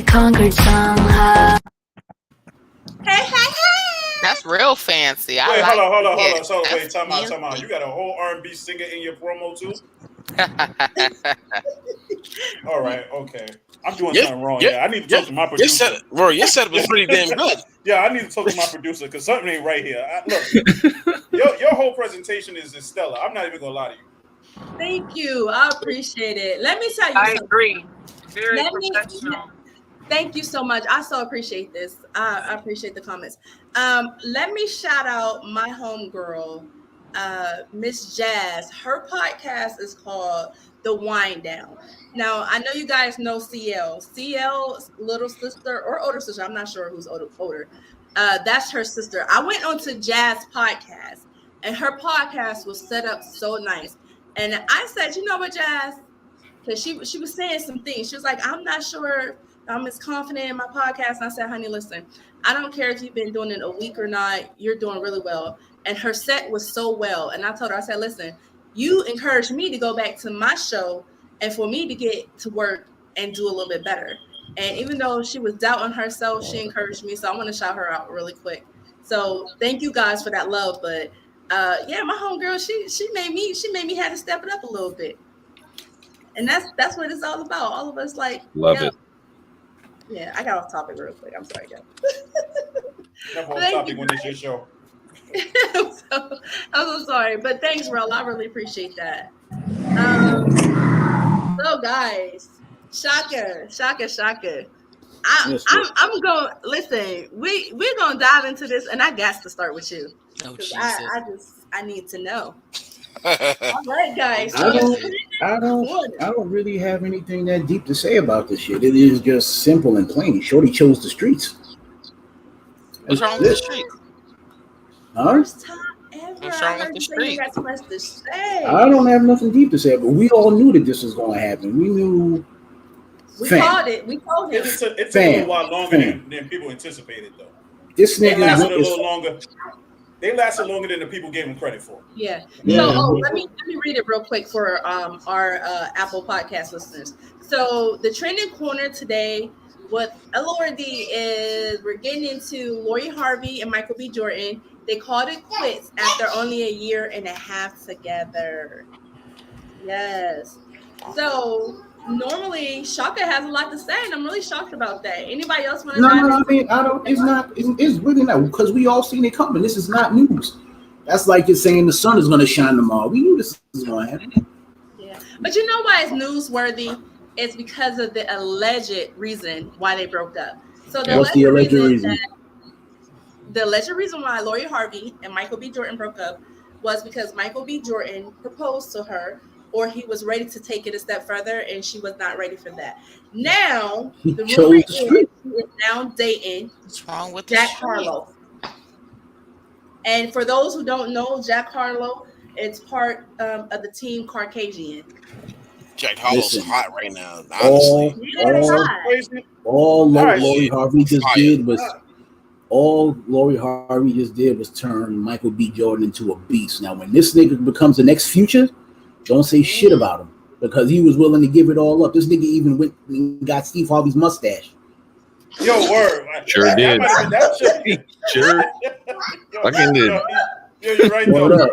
Conquered somehow. Hey. That's real fancy. Wait, hold on. So wait, time out. You got a whole R&B singer in your promo too? All right, okay. I'm doing Yeah, something wrong. yeah, Yeah, I need to talk to my Your producer. setup is pretty damn good. Yeah, I need to talk to my producer because something ain't right here. Look, your whole presentation is stellar. I'm not even gonna lie to you. Thank you. I appreciate it. Let me tell you I something. agree. Very Let me- professional. Thank you so much. I so appreciate this. I appreciate the comments. Let me shout out my homegirl, Miss Jazz. Her podcast is called The Wind Down. Now, I know you guys know CL. CL's little sister or older sister, I'm not sure who's older. That's her sister. I went on to Jazz podcast, and her podcast was set up so nice. And I said, you know what, Jazz? Because she was saying some things. She was like, I'm not sure I'm as confident in my podcast. And I said, honey, listen, I don't care if you've been doing it a week or not. You're doing really well. And her set was so well. And I told her, I said, listen, you encouraged me to go back to my show and for me to get to work and do a little bit better. And even though she was doubting herself, she encouraged me. So I want to shout her out really quick. So thank you guys for that love. But yeah, my homegirl, she made me have to step it up a little bit. And that's what it's all about. All of us like Love it. Yeah, I got off topic real quick. I'm sorry, guys. Never on topic when it's your show. I'm so sorry, but thanks, Rel. I really appreciate that. So, guys, Shaka. I'm going. Listen, we're gonna dive into this, and I got to start with you. Oh, I need to know. All right, guys. I don't really have anything that deep to say about this shit. It is just simple and plain. Shorty chose the streets. What's wrong with the streets? Huh? First time ever. What's wrong with the street? You got so much to say. I don't have nothing deep to say, but we all knew that this was going to happen. We knew. We Fam. called it. We told him. It's a little while longer than people anticipated, though. This They nigga lasted a is little longer. They lasted longer than the people gave them credit for. Yeah. Yeah. So let me read it real quick for our Apple Podcast listeners. So the trending corner today with LORD is we're getting into Lori Harvey and Michael B. Jordan. They called it quits after only a year and a half together. Yes. So normally Shaka has a lot to say, and I'm really shocked about that. Anybody else want to? No, I mean, I don't. It's not. It's really not because we all seen it coming. This is not news. That's like just saying the sun is going to shine tomorrow. We knew this was going to happen. Yeah, but you know why it's newsworthy? It's because of the alleged reason why they broke up. So What's the alleged reason? The alleged reason why Lori Harvey and Michael B. Jordan broke up was because Michael B. Jordan proposed to her, or he was ready to take it a step further, and she was not ready for that. Now, the rumor is he is now dating What's wrong with Jack the street? Harlow. And for those who don't know, Jack Harlow, it's part of the team Caucasian. Jack Harlow's Listen. hot right now. Honestly, All Alright. Lori Harvey just Fire. did was turn Michael B. Jordan into a beast. Now, when this nigga becomes the next Future, don't say shit about him because he was willing to give it all up. This nigga even went and got Steve Harvey's mustache. Yo, word. Sure did. Sure. Fucking did. Yo, you're right Word though. up.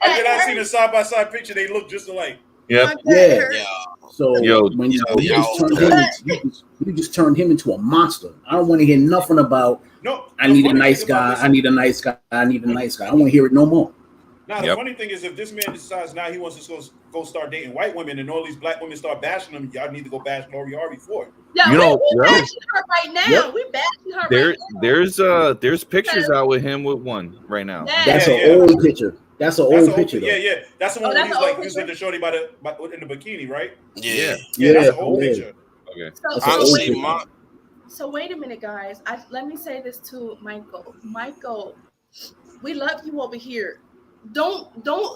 I seen a side by side picture. They look just alike. Yep. Yeah. yeah. So Yo, when you yo, just turned him into a monster. I don't want to hear nothing about No, I the need a funny nice thing about guy. this- I need a nice guy. I need a nice guy. I don't want to hear it no more. Now the Yep. funny thing is, if this man decides now he wants to go start dating white women, and all these black women start bashing him, y'all need to go bash Lori Harvey for it. Yeah, You know, we right. bashing her right now. Yep. We bashing her There, right there's pictures out with him with one right now. now. That's Yeah, an yeah. old picture. That's an That's old picture. Though. Yeah. That's the one Oh, where that's he's an like old using picture? the shorty in the bikini, right? Yeah. Yeah, that's an Yeah, old yeah. picture. Okay. So, That's so, an old wait, picture. so wait a minute, guys. Let me say this to Michael. Michael, we love you over here. Don't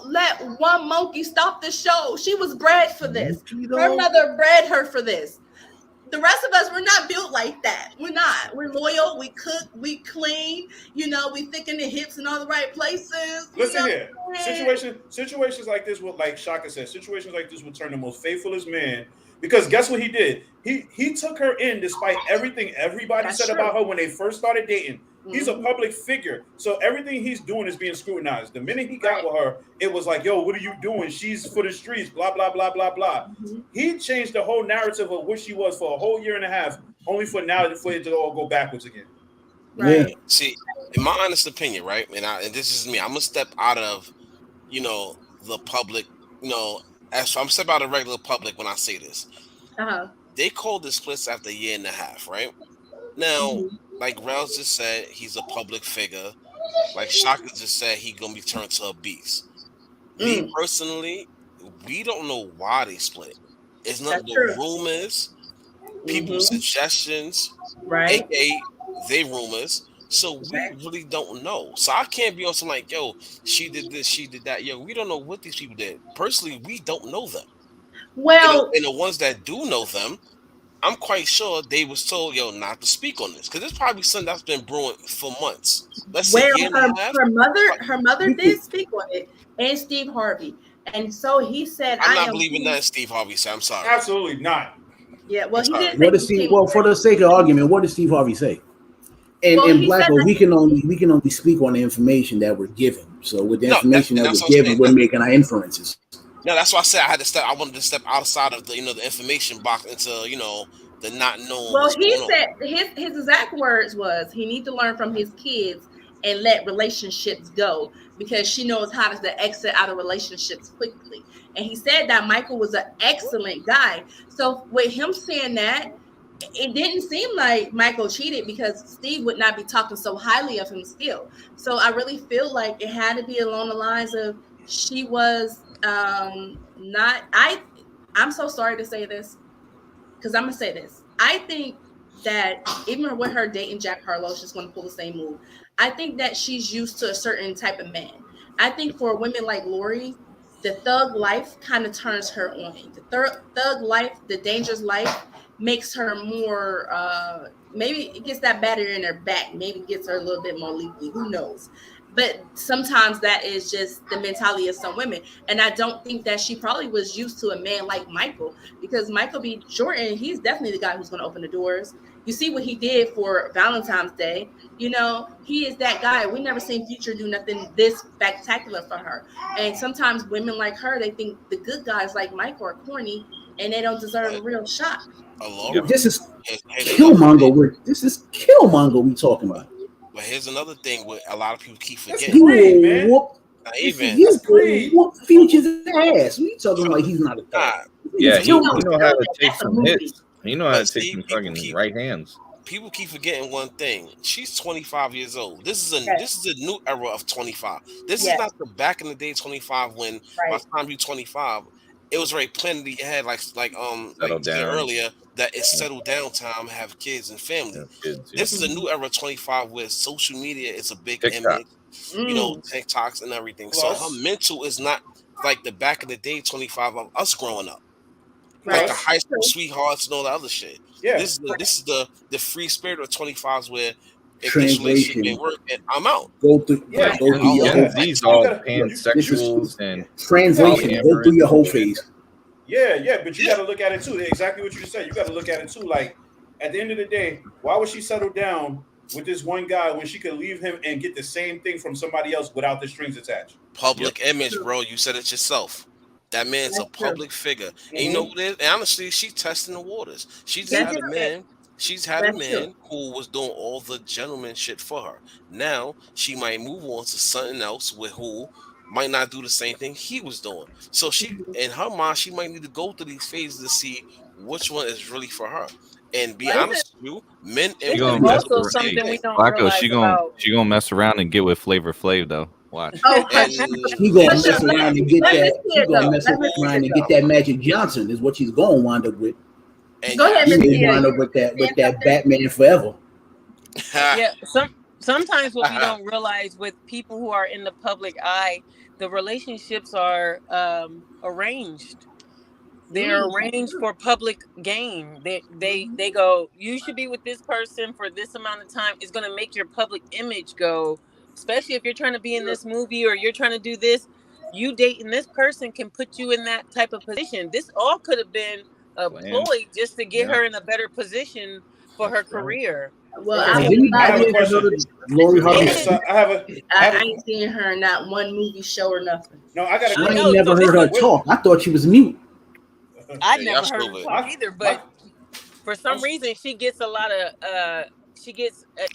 let one monkey stop the show. She was bred for this. Her mother bred her for this. The rest of us, we're not built like that. We're not. We're loyal. We cook. We clean. You know, we thick in the hips in all the right places. You Listen know here. what I'm saying? Situations like this will, like Shaka said, situations like this will turn the most faithfulest man. Because guess what he did? He took her in despite everything everybody That's said true. about her when they first started dating. He's a public figure, so everything he's doing is being scrutinized. The minute he got with her, it was like, "Yo, what are you doing? She's for the streets." Blah blah blah blah blah. He changed the whole narrative of what she was for a whole year and a half, only for now for it to all go backwards again. Yeah. See, in my honest opinion, right, and this is me, I'm gonna step out of, the public, as I'm step out of regular public when I say this. They called this splits after a year and a half, right? Now, like Rels just said, he's a public figure. Like Shaka just said, he gonna be turned to a beast. Me personally, we don't know why they split. It's not the rumors, people's suggestions, right? aka they rumors. So we really don't know. So I can't be on some like, yo, she did this, she did that. Yo, we don't know what these people did. Personally, we don't know them. Well, and the ones that do know them, I'm quite sure they was told, yo, not to speak on this, because it's probably something that's been brewing for months. Let's say her mother did speak on it, and Steve Harvey, and so he said, I'm not believing that Steve Harvey said. I'm sorry, absolutely not. Yeah, well, he didn't. What does Steve? Well, for the sake of argument, what does Steve Harvey say? And in Blacko, we can only speak on the information that we're given. So with the information that we're given, we're making our inferences. No, that's why I said I wanted to step outside of the the information box into the not known. Well, he said his exact words was he needs to learn from his kids and let relationships go, because she knows how to exit out of relationships quickly. And he said that Michael was an excellent guy. So with him saying that, it didn't seem like Michael cheated, because Steve would not be talking so highly of him still. So I really feel like it had to be along the lines of she was not. I'm so sorry to say this, because I'm gonna say this. I think that even with her dating Jack Harlow, she's gonna pull the same move. I think that she's used to a certain type of man. I think for women like Lori, the thug life kind of turns her on. The thug life, the dangerous life, makes her more, maybe it gets that battery in her back. Maybe gets her a little bit more leaky. Who knows? But sometimes that is just the mentality of some women. And I don't think that she probably was used to a man like Michael, because Michael B. Jordan, he's definitely the guy who's going to open the doors. You see what he did for Valentine's Day. He is that guy. We never seen Future do nothing this spectacular for her. And sometimes women like her, they think the good guys like Michael are corny and they don't deserve a real shot. This is Killmonger. This is Killmonger we talking about. But here's another thing what a lot of people keep forgetting. He will whoop Future's ass. We talking like he's not a thug. Yeah, he know how to take some hits. He know how to take some fucking right hands. People keep forgetting one thing. She's 25 years old. This is a new era of 25. This is not the back in the day 25 when by the time you're 25, it was already planning ahead, like you said earlier, that it's settled down time, have kids and family. This is a new era 25 where social media is a big image, TikToks and everything. Plus, so her mental is not like the back in the day 25 of us growing up. Like the high school sweethearts and all the other shit. Yeah, this is the free spirit of 25s where if this relationship ain't work, and I'm out. Go through these all pansexuals and translation. Go through your whole phase. Yeah, but you got to look at it too. Exactly what you said. You got to look at it too. Like at the end of the day, why would she settle down with this one guy when she could leave him and get the same thing from somebody else without the strings attached? Public image, bro. You said it yourself. That man's a public figure. And you know what it is? And honestly, she's testing the waters. She's had a man who was doing all the gentleman shit for her. Now she might move on to something else with who might not do the same thing he was doing. So she, in her mind, she might need to go through these phases to see which one is really for her. And be honest with you, men and women. Also something we don't realize she gonna mess around and get with Flavor Flav though. Watch. She gonna mess around and get that. She gonna mess around and get that Magic Johnson. Is what she's gonna wind up with. Go ahead, Miss wind up with that Batman Forever. Yeah. Sometimes what we don't realize with people who are in the public eye, the relationships are arranged. They're arranged for public gain. They go, you should be with this person for this amount of time. It's going to make your public image go, especially if you're trying to be in this movie or you're trying to do this. You dating this person can put you in that type of position. This all could have been a ploy just to get her in a better position for her That's right. career. Well, Okay, I so will I have not. a question. Lori Harvey. Okay, so I ain't seen her in not one movie, show, or nothing. no, I got a I question. ain't No, never so heard her this talk. I thought she was mute. I Yeah, never y'all heard her stupid. talk either, but for some reason she gets a lot of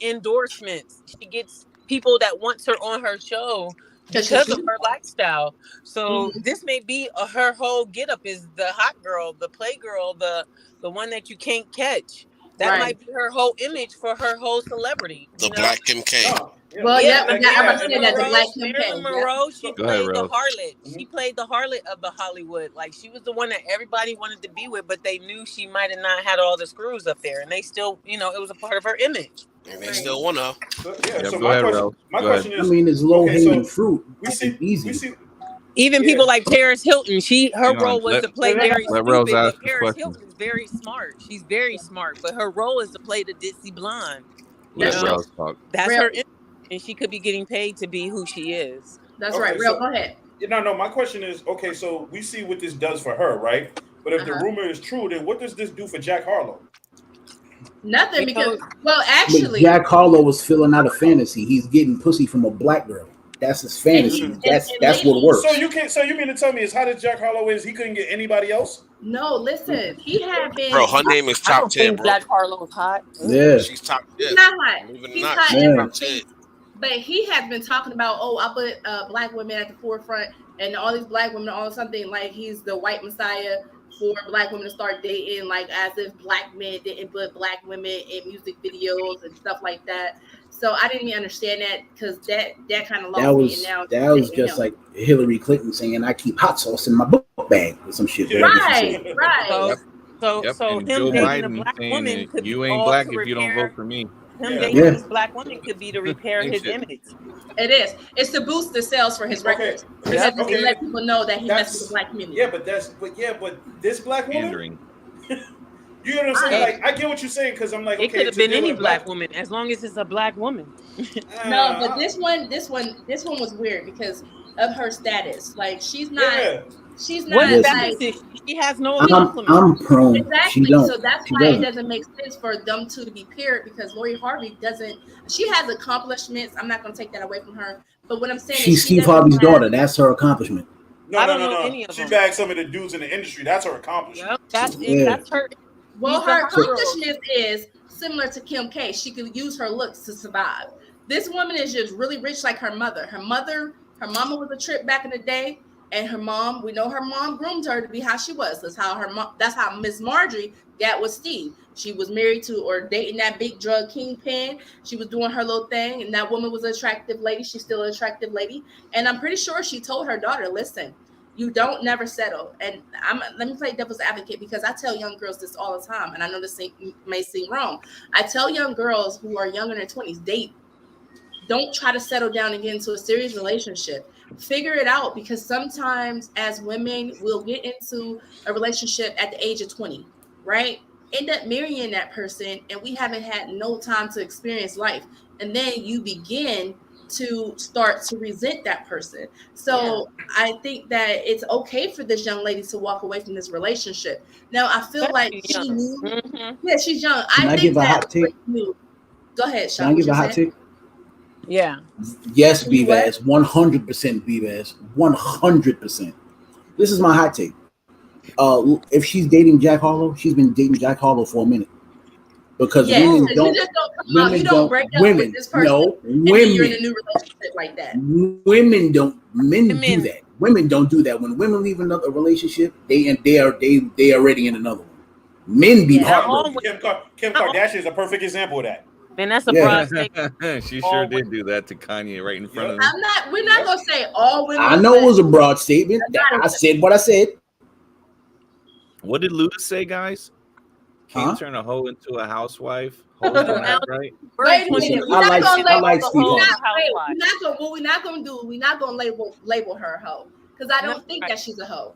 endorsements. She gets people that wants her on her show because of her lifestyle. So this may be her whole get up is the hot girl, the playgirl, the one that you can't catch. That Right. might be her whole image for her whole celebrity. The Black Kim K. No, Well, yeah, like, I'm yeah, saying that the Black Kim K. Marilyn Monroe, she Go ahead, played the Rose. harlot. She played the harlot of the Hollywood. Like she was the one that everybody wanted to be with, but they knew she might have not had all the screws up there, and they still, it was a part of her image. And they still want her. So, yeah. Yeah, So go my ahead, question, Ralph. my Go question I is, mean, it's low okay, hanging so fruit. we It's see, easy. Even Yeah. people like Paris Hilton, her Hang on, role was to play very let Rose stupid, ask but the Paris question. Hilton is very smart. She's very smart, but her role is to play the ditzy blonde. Let That's Rose talk. That's Real. her image, and she could be getting paid to be who she is. That's Okay, right. Real, so- go ahead. No. My question is, okay, so we see what this does for her, right? But if the rumor is true, then what does this do for Jack Harlow? Nothing because, well, But actually, Jack Harlow was filling out a fantasy. He's getting pussy from a black girl. That's his fantasy. And- That's and what ladies- works. So you mean to tell me as hot as Jack Harlow is, he couldn't get anybody else? no, listen, he had been. Bro, her name is I top don't 10, think bro. Jack Harlow's hot. Yeah. She's top 10. He's not hot. Believe it or He's not, hot she's in top the 10. face. But he has been talking about, I put black women at the forefront, and all these black women are all something like he's the white messiah for black women to start dating, like as if black men didn't put black women in music videos and stuff like that. So I didn't even understand that because that kind of lost me. And now That was just like Hillary Clinton saying, "I keep hot sauce in my book bag" or some shit. whatever she said. right. So Yep. so And him Joe dating Biden a black saying woman that could you be ain't all black to if you don't repair- vote for me. Him Yeah. dating Yeah. this black woman could be to repair Ain't his shit. image. It is. It's to boost the sales for his records. Because Okay. to let people know that he That's- messes with the black community. Yeah, but this black woman, Pandering. you know what I'm saying? Hey. Like, I get what you're saying because I'm like, It okay, could have to been deal any with a black woman as long as it's a black woman. No, but this one was weird because of her status. Like she's not. Yeah. She's What not status like is she? She has no I'm compliment. prone. exactly. She don't. So that's She why it doesn't. doesn't make sense for them two to be paired because Lori Harvey doesn't. She has accomplishments. I'm not going to take that away from her. But what I'm saying She's is Steve doesn't Harvey's have- daughter. That's her accomplishment. I don't know any of She them. bagged some of the dudes in the industry. That's her accomplishment. Yep, that's Yeah. that's her. Well, She's the her hot girl. accomplishment is similar to Kim K. She could use her looks to survive. This woman is just really rich, like her mother. Her mama was a trip back in the day, and her mom. We know her mom groomed her to be how she was. That's how her mom. That's how Miss Marjorie got with Steve. She was married to or dating that big drug kingpin. She was doing her little thing, and that woman was an attractive lady. She's still an attractive lady, and I'm pretty sure she told her daughter, "Listen, you don't never settle." And let me play devil's advocate because I tell young girls this all the time, and I know this may seem wrong. I tell young girls who are young in their 20s, don't try to settle down and get into a serious relationship. Figure it out because sometimes as women, we'll get into a relationship at the age of 20, right? End up marrying that person, and we haven't had no time to experience life. And then you begin to start to resent that person. So I think that it's okay for this young lady to walk away from this relationship. Now I feel like she knew. Yeah, she's young. Can I give a hot take? Go ahead, Sean. Can I give a hot take? Yeah. Yes, Beavaz. 100% Beavaz. 100%. This is my hot take. If she's dating Jack Harlow, she's been dating Jack Harlow for a minute. Because women don't. You don't break up with this person. No, and then you're in a women. new relationship like that. Women don't. Men do that. Women don't do that. When women leave another relationship, they already in another one. Men be heartbroken. Kim Kardashian is a perfect example of that. And that's a broad statement. She sure did do that to Kanye right in front of him. We're not gonna say all women. I know it was a broad statement. I said what I said. What did Luda say, guys? Can't turn a hoe into a housewife. Hoes don't act right. Wait a minute. We're I not like Steve gonna Harvey. what we're not gonna do. We're not gonna label her a hoe because I don't think that she's a hoe.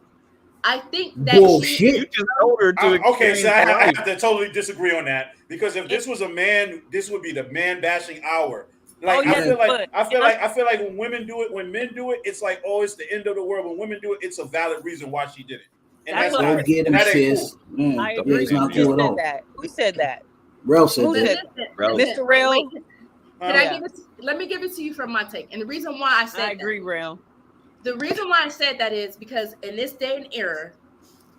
I think that bullshit. You just told her to. Okay, so I have to totally disagree on that because if this was a man, this would be the man bashing hour. Like I feel like when women do it, when men do it, it's like it's the end of the world. When women do it, it's a valid reason why she did it, and that's not get him, that ain't sis. cool. I agree. It's not Who cool at all. said that? Who said that? Rel said Who that. said Rel. Listen, Mr. Rail? wait, Can I Yeah. give it? Let me give it to you from my take. And the reason why I said I agree, Rail. the reason why I said that is because in this day and era,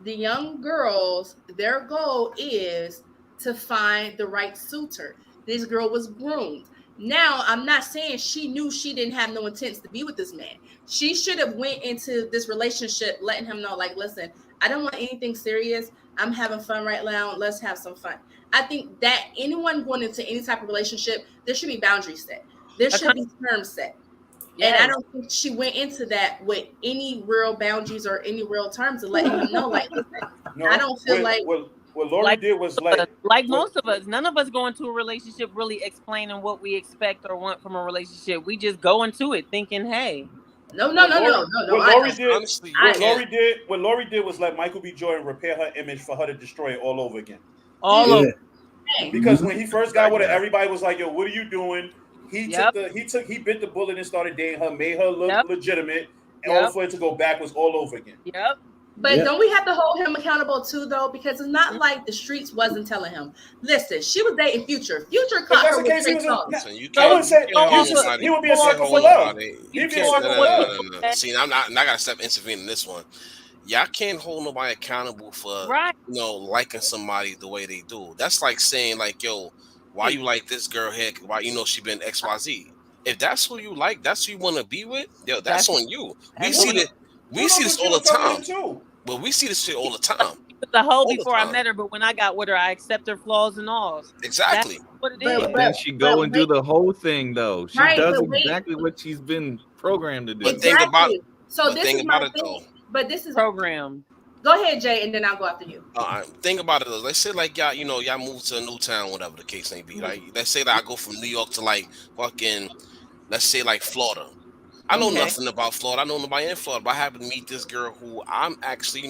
the young girls, their goal is to find the right suitor. This girl was groomed. Now, I'm not saying she knew she didn't have no intents to be with this man. She should have went into this relationship letting him know, like, listen, I don't want anything serious. I'm having fun right now. Let's have some fun. I think that anyone going into any type of relationship, there should be boundaries set. There should be terms set. And I don't think she went into that with any real boundaries or any real terms of letting him know, like, listen, No, I don't feel like what Lori Like- did was Like most of us, none of us go into a relationship really explaining what we expect or want from a relationship. We just go into it thinking, hey. no. What Lori did, Honestly, what Lori did was let Michael B. Jordan repair her image for her to destroy it all over again. All over. Because when he first got with her, everybody was like, "Yo, what are you doing?" He bit the bullet and started dating her, made her look legitimate, and all for it to go backwards all over again. Yep. But don't we have to hold him accountable too, though? Because it's not like the streets wasn't telling him. Listen, she was dating Future. Future caught her with Trey Songz. I wouldn't say he would be a sucker for love. He'd be a sucker for love. See, I gotta step intervene in this one. Y'all can't hold nobody accountable for liking somebody the way they do. That's like saying, like, yo, why you like this girl here? Why she been XYZ? If that's who you like, that's who you want to be with, yo, that's on you. We see this all the time. But we see this shit all the time. The whole before I met her, but when I got with her, I accept her flaws and all. Exactly. That's what it is. But then she go and do the whole thing, though. She does exactly what she's been programmed to do. But think about it. So this is my thing. But this is programmed. Go ahead, Jay, and then I'll go after you. Think about it though. Let's say like y'all move to a new town, whatever the case may be. Like let's say that I go from New York to like fucking, let's say like Florida. I know nothing about Florida. I know nobody in Florida, but I happen to meet this girl who I'm actually,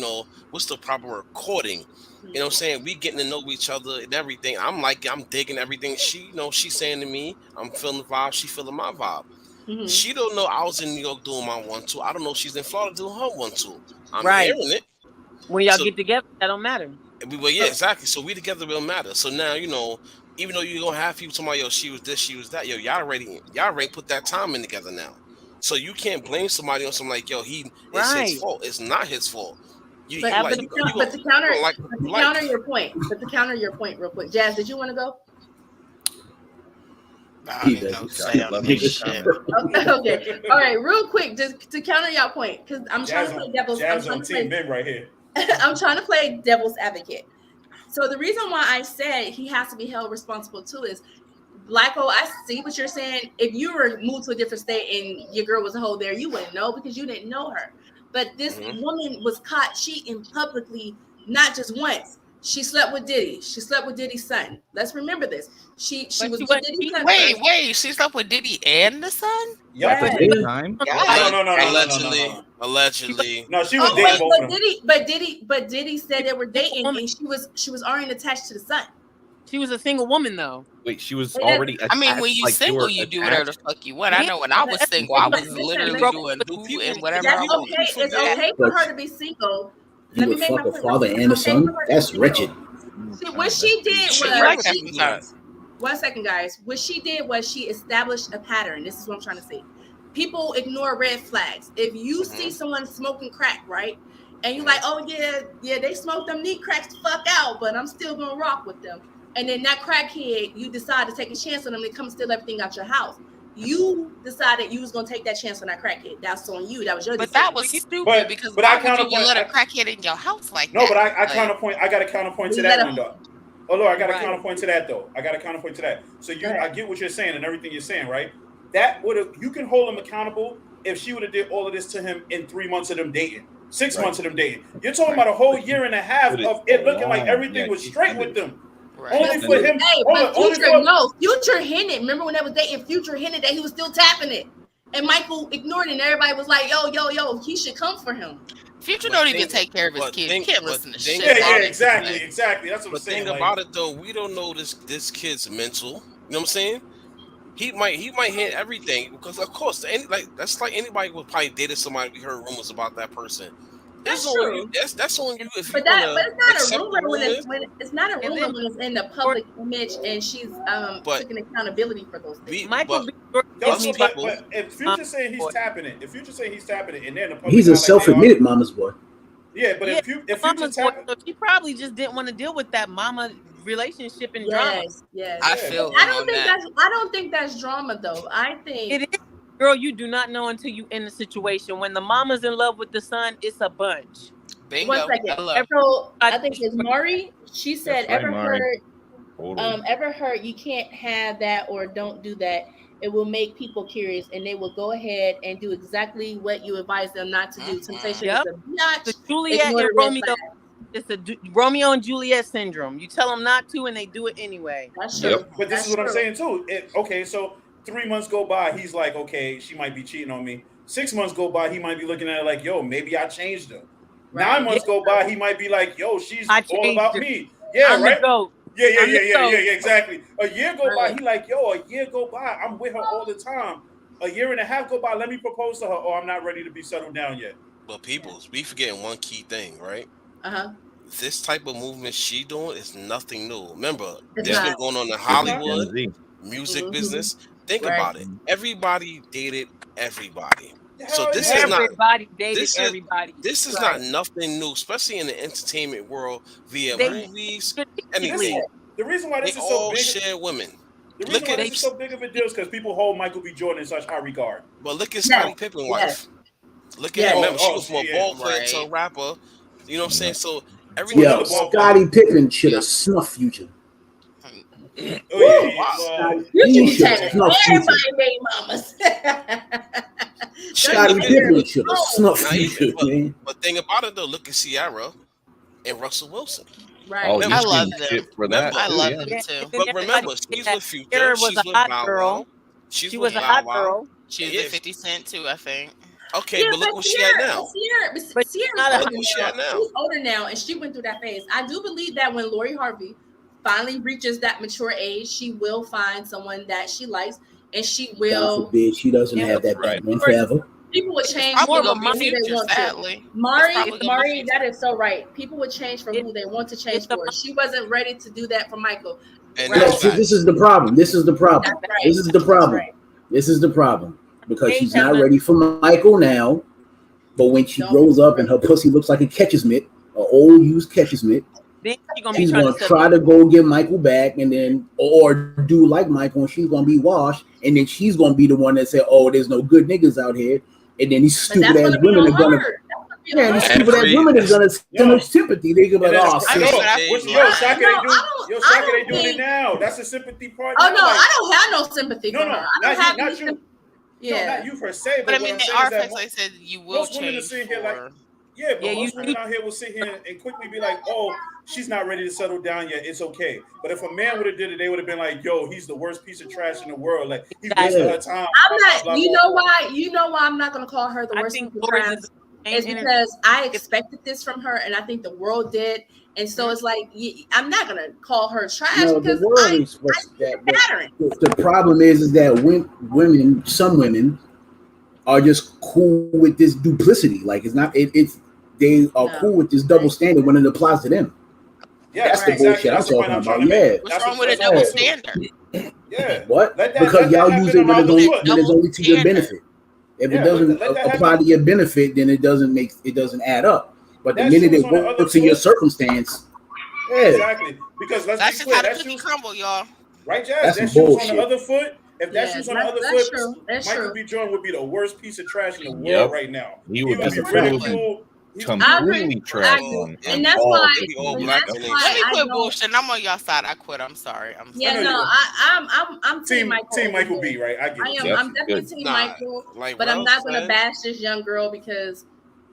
what's the proper recording? You know what I'm saying? We getting to know each other and everything. I'm digging everything she's saying to me. I'm feeling the vibe. She feeling my vibe. Mm-hmm. She don't know I was in New York doing my 1-2. I don't know she's in Florida doing her 1-2. I'm hearing it. When y'all get together, that don't matter. Well, yeah, exactly. So we together will matter. So now, even though you're gonna have people talking about, yo, she was this, she was that, yo, y'all already put that time in together now. So you can't blame somebody on something like, yo, it's his fault. It's not his fault. To counter your point real quick. Jazz, did you want to go? Okay. All right, real quick, just to counter your point, because I'm trying to play devil's right here. I'm trying to play devil's advocate. So the reason why I said he has to be held responsible too is, Blacko, I see what you're saying. If you were moved to a different state and your girl was a hoe there, you wouldn't know because you didn't know her. But this woman was caught cheating publicly, not just once. She slept with Diddy. She slept with Diddy's son. Let's remember this. She was Diddy's son. Wait. She slept with Diddy and the son? Yeah. No. Allegedly. No, she was dating both of them. But Diddy said they were dating, and she was already attached to the son. She was a single woman, though. Wait, she was already attached. I mean, when you single, you do whatever the fuck you want. I know when I was single, I was literally doing who and whatever. That's okay. It's okay for her to be single. You would fuck a father and a son? That's wretched. What she did was, one second, guys. What she did was she established a pattern. This is what I'm trying to say. People ignore red flags. If you see someone smoking crack, right? And you're like, oh yeah, they smoked them neat cracks the fuck out, but I'm still gonna rock with them. And then that crackhead, you decide to take a chance on them and come steal everything out your house. You decided you was gonna take that chance on that crackhead. That's on you. That was your decision. But that was stupid because why would you let a crackhead in your house like that? No, but I counterpoint. I got a counterpoint to that one though. Oh Lord, I got a counterpoint to that though. So I get what you're saying and everything you're saying, right? That would have, you can hold him accountable if she would have did all of this to him in 3 months of them dating, 6 months of them dating. You're talking about a whole year and a half of it looking like everything was straight with them. Right. Only for him. Future hinted. Remember when they was dating? Future hinted that he was still tapping it, and Michael ignored it. And everybody was like, "Yo, he should come for him." Future don't even take care of his kids. He can't listen to shit. Yeah, exactly. That's what I'm saying. The thing about it though, we don't know this kid's mental. You know what I'm saying? He might hit everything because of course, that's like anybody would probably dated somebody. We heard rumors about that person. That's on true. you. That's on you if But you want but to it's not a accept rumor the rumors. when it's not a And rumor then when it's in the public image and she's But taking accountability for those things. Michael but B. Jordan gives us me But people, if Future saying he's tapping it, and then the public He's a not like they are, self-admitted mama's boy. yeah. But Yeah, if Future mama's boy, tapping, so she probably just didn't want to deal with that mama relationship and drama. Yes. I Yeah. feel I him don't on think that. I don't think that's drama though. I think It is, girl. You do not know until you in the situation. When the mama's in love with the son, it's a bunch. Bingo. one second. Hello. So I think it's Mari. She said, That's right, Mari. ever heard you can't have that or don't do that. It will make people curious and they will go ahead and do exactly what you advise them not to do. Temptation Yep. is a biatch. The Juliet Ignore and the red Romeo. flag. It's a Romeo and Juliet syndrome. You tell them not to, and they do it anyway. That's true. Yep. but this That's is what I'm true. saying too. Okay, so 3 months go by, he's like, okay, she might be cheating on me. 6 months go by, he might be looking at it like, yo, maybe I changed her. Right. 9 months go by, he might be like, yo, she's I all changed about her. me. Yeah, I'm right. the GOAT. Yeah, I'm the GOAT. exactly. A year go by, Right. he like, yo, a year go by, I'm with her all the time. A year and a half go by, let me propose to her. Oh, I'm not ready to be settled down yet. but peoples, we forgetting one key thing, right? Uh-huh. This type of movement she doing is nothing new. Remember, It's this been not. going on in not. Hollywood Gen Z. music Mhm. business. Think Right. about it. Everybody dated everybody. So Hell this yeah. is not Everybody dated this is- everybody. this is Right. not nothing new, especially in the entertainment world via They- movies, Strategically, anything. The reason why They this is so all big, share women. the Look reason why at- this is so big of a deal is because people hold Michael B. Jordan in such high regard. But look at Yes, Scottie Pippen's yes. wife. Look at Yes. her. Remember, she Oh, was from a yeah, ball player right. to a rapper. You know what I'm saying? So Yeah, everyone Yo, another ball Scottie Pippen should have snuffed Future. Oh yeah, yeah. Wow. Well, You He should be should have tagging snuffed Future. everybody baby mamas. Scottie look at- Pippen should have Oh, snuffed Now, Future, even- man. But thing about it though, look at Ciara and Russell Wilson. Right. Oh, Remember, he's I love getting them. shit for that. I too, love yeah. them Yeah, too. and But everybody remember, said she's that with Future. Ciara was She's a with hot Bow girl. Wow. She's She with was a Bow hot Wow. girl, She was Yeah. with 50 Cent too, I think. Okay, but look what she at now. But she's not a- Sierra's Look what she older at now. now. She's older now, and she went through that phase. I do believe that when Lori Harvey finally reaches that mature age, she will find someone that she likes, and she God will. forbid she doesn't Yeah, have that right. Batman forever. People would change Probably for gonna who be they Future, want to. sadly. Mari, It's probably gonna be Mari, Future. that is so right. People would change for who they want to change it's the- for. She wasn't ready to do that for Michael. And Right. Yeah, that's see, facts. this is the problem. This is the problem. That's right. This is the That's problem. right. This is the problem because They she's have not not- ready for Michael now. But when she Don't- grows up and her pussy looks like a catcher's mitt, an old used catcher's mitt, then she's gonna be she's trying gonna to try to go get Michael back, and then or do like Michael, and she's gonna be washed, and then she's gonna be the one that said, "Oh, there's no good niggas out here," and then these But stupid that's ass gonna be women on are gonna. her. That's gonna be Yeah, on these her. stupid ass Every- women is gonna send Yo. her sympathy. They gonna be And like, then "Oh, that's- I sis, know yo, that's what's- right. yo, Shaka, they No, do. I don't- Yo, I Shaka, don't they doing think- it now. That's a sympathy part. Oh now, no, like- I don't have no sympathy No, for no, her. I not don't you, have not any you. sympathy. No, Yeah. not you per se. But I what mean, I'm there saying are is that facts like I said you will most women change are sitting here like, for. yeah, but Yeah, most you women see- out here will sit here and quickly be like, "Oh, she's not ready to settle down yet. It's okay." But if a man would have did it, they would have been like, "Yo, he's the worst piece of trash in the world. Like he wasted her time." I'm not. blah, You blah, know why? You know why I'm not gonna call her the I worst think people Lori's trash? is It's and because I expected this from her, and I think the world did. And so it's like I'm not gonna call her trash no, the because world I expects that." but pattern. the problem is that women, some women, are just cool with this duplicity. Like it's not. It's they are No. cool with this double standard when it applies to them. Yeah, That's the exactly. bullshit I'm That's the point talking I'm trying about. to make. Yeah. What's That's wrong with a that's double all. standard? Yeah. What? Let that- Because let that y'all happen use it on when all it's the only foot. when it's only to your Double benefit. If Yeah, it doesn't let that apply happen. to your benefit, then it doesn't add up. But the That minute shoes it on the other works in your foot. circumstance, yeah, Exactly. Because let's That's be just clear, how the that cookie shoes, crumble, y'all. right, Jazz? That's That some shoes on the bullshit. other foot. If that Yeah, shoes on the other that's foot, true. That's Michael true. B. Jordan would be the worst piece of trash in the world Yep. right now. He would be That's a fact. ridiculed. completely I trash agree. on And that's all- why. we all And black that's in why Let me I quit don't. bullshitting. I'm on y'all side. I quit. I'm sorry. I'm sorry. Yeah, I know no, you- I'm Team Michael. Team Michael B. Right? I get I it. am. Yep, I'm definitely good. Team Nah, Michael, like but I'm Ralph not gonna said, bash this young girl because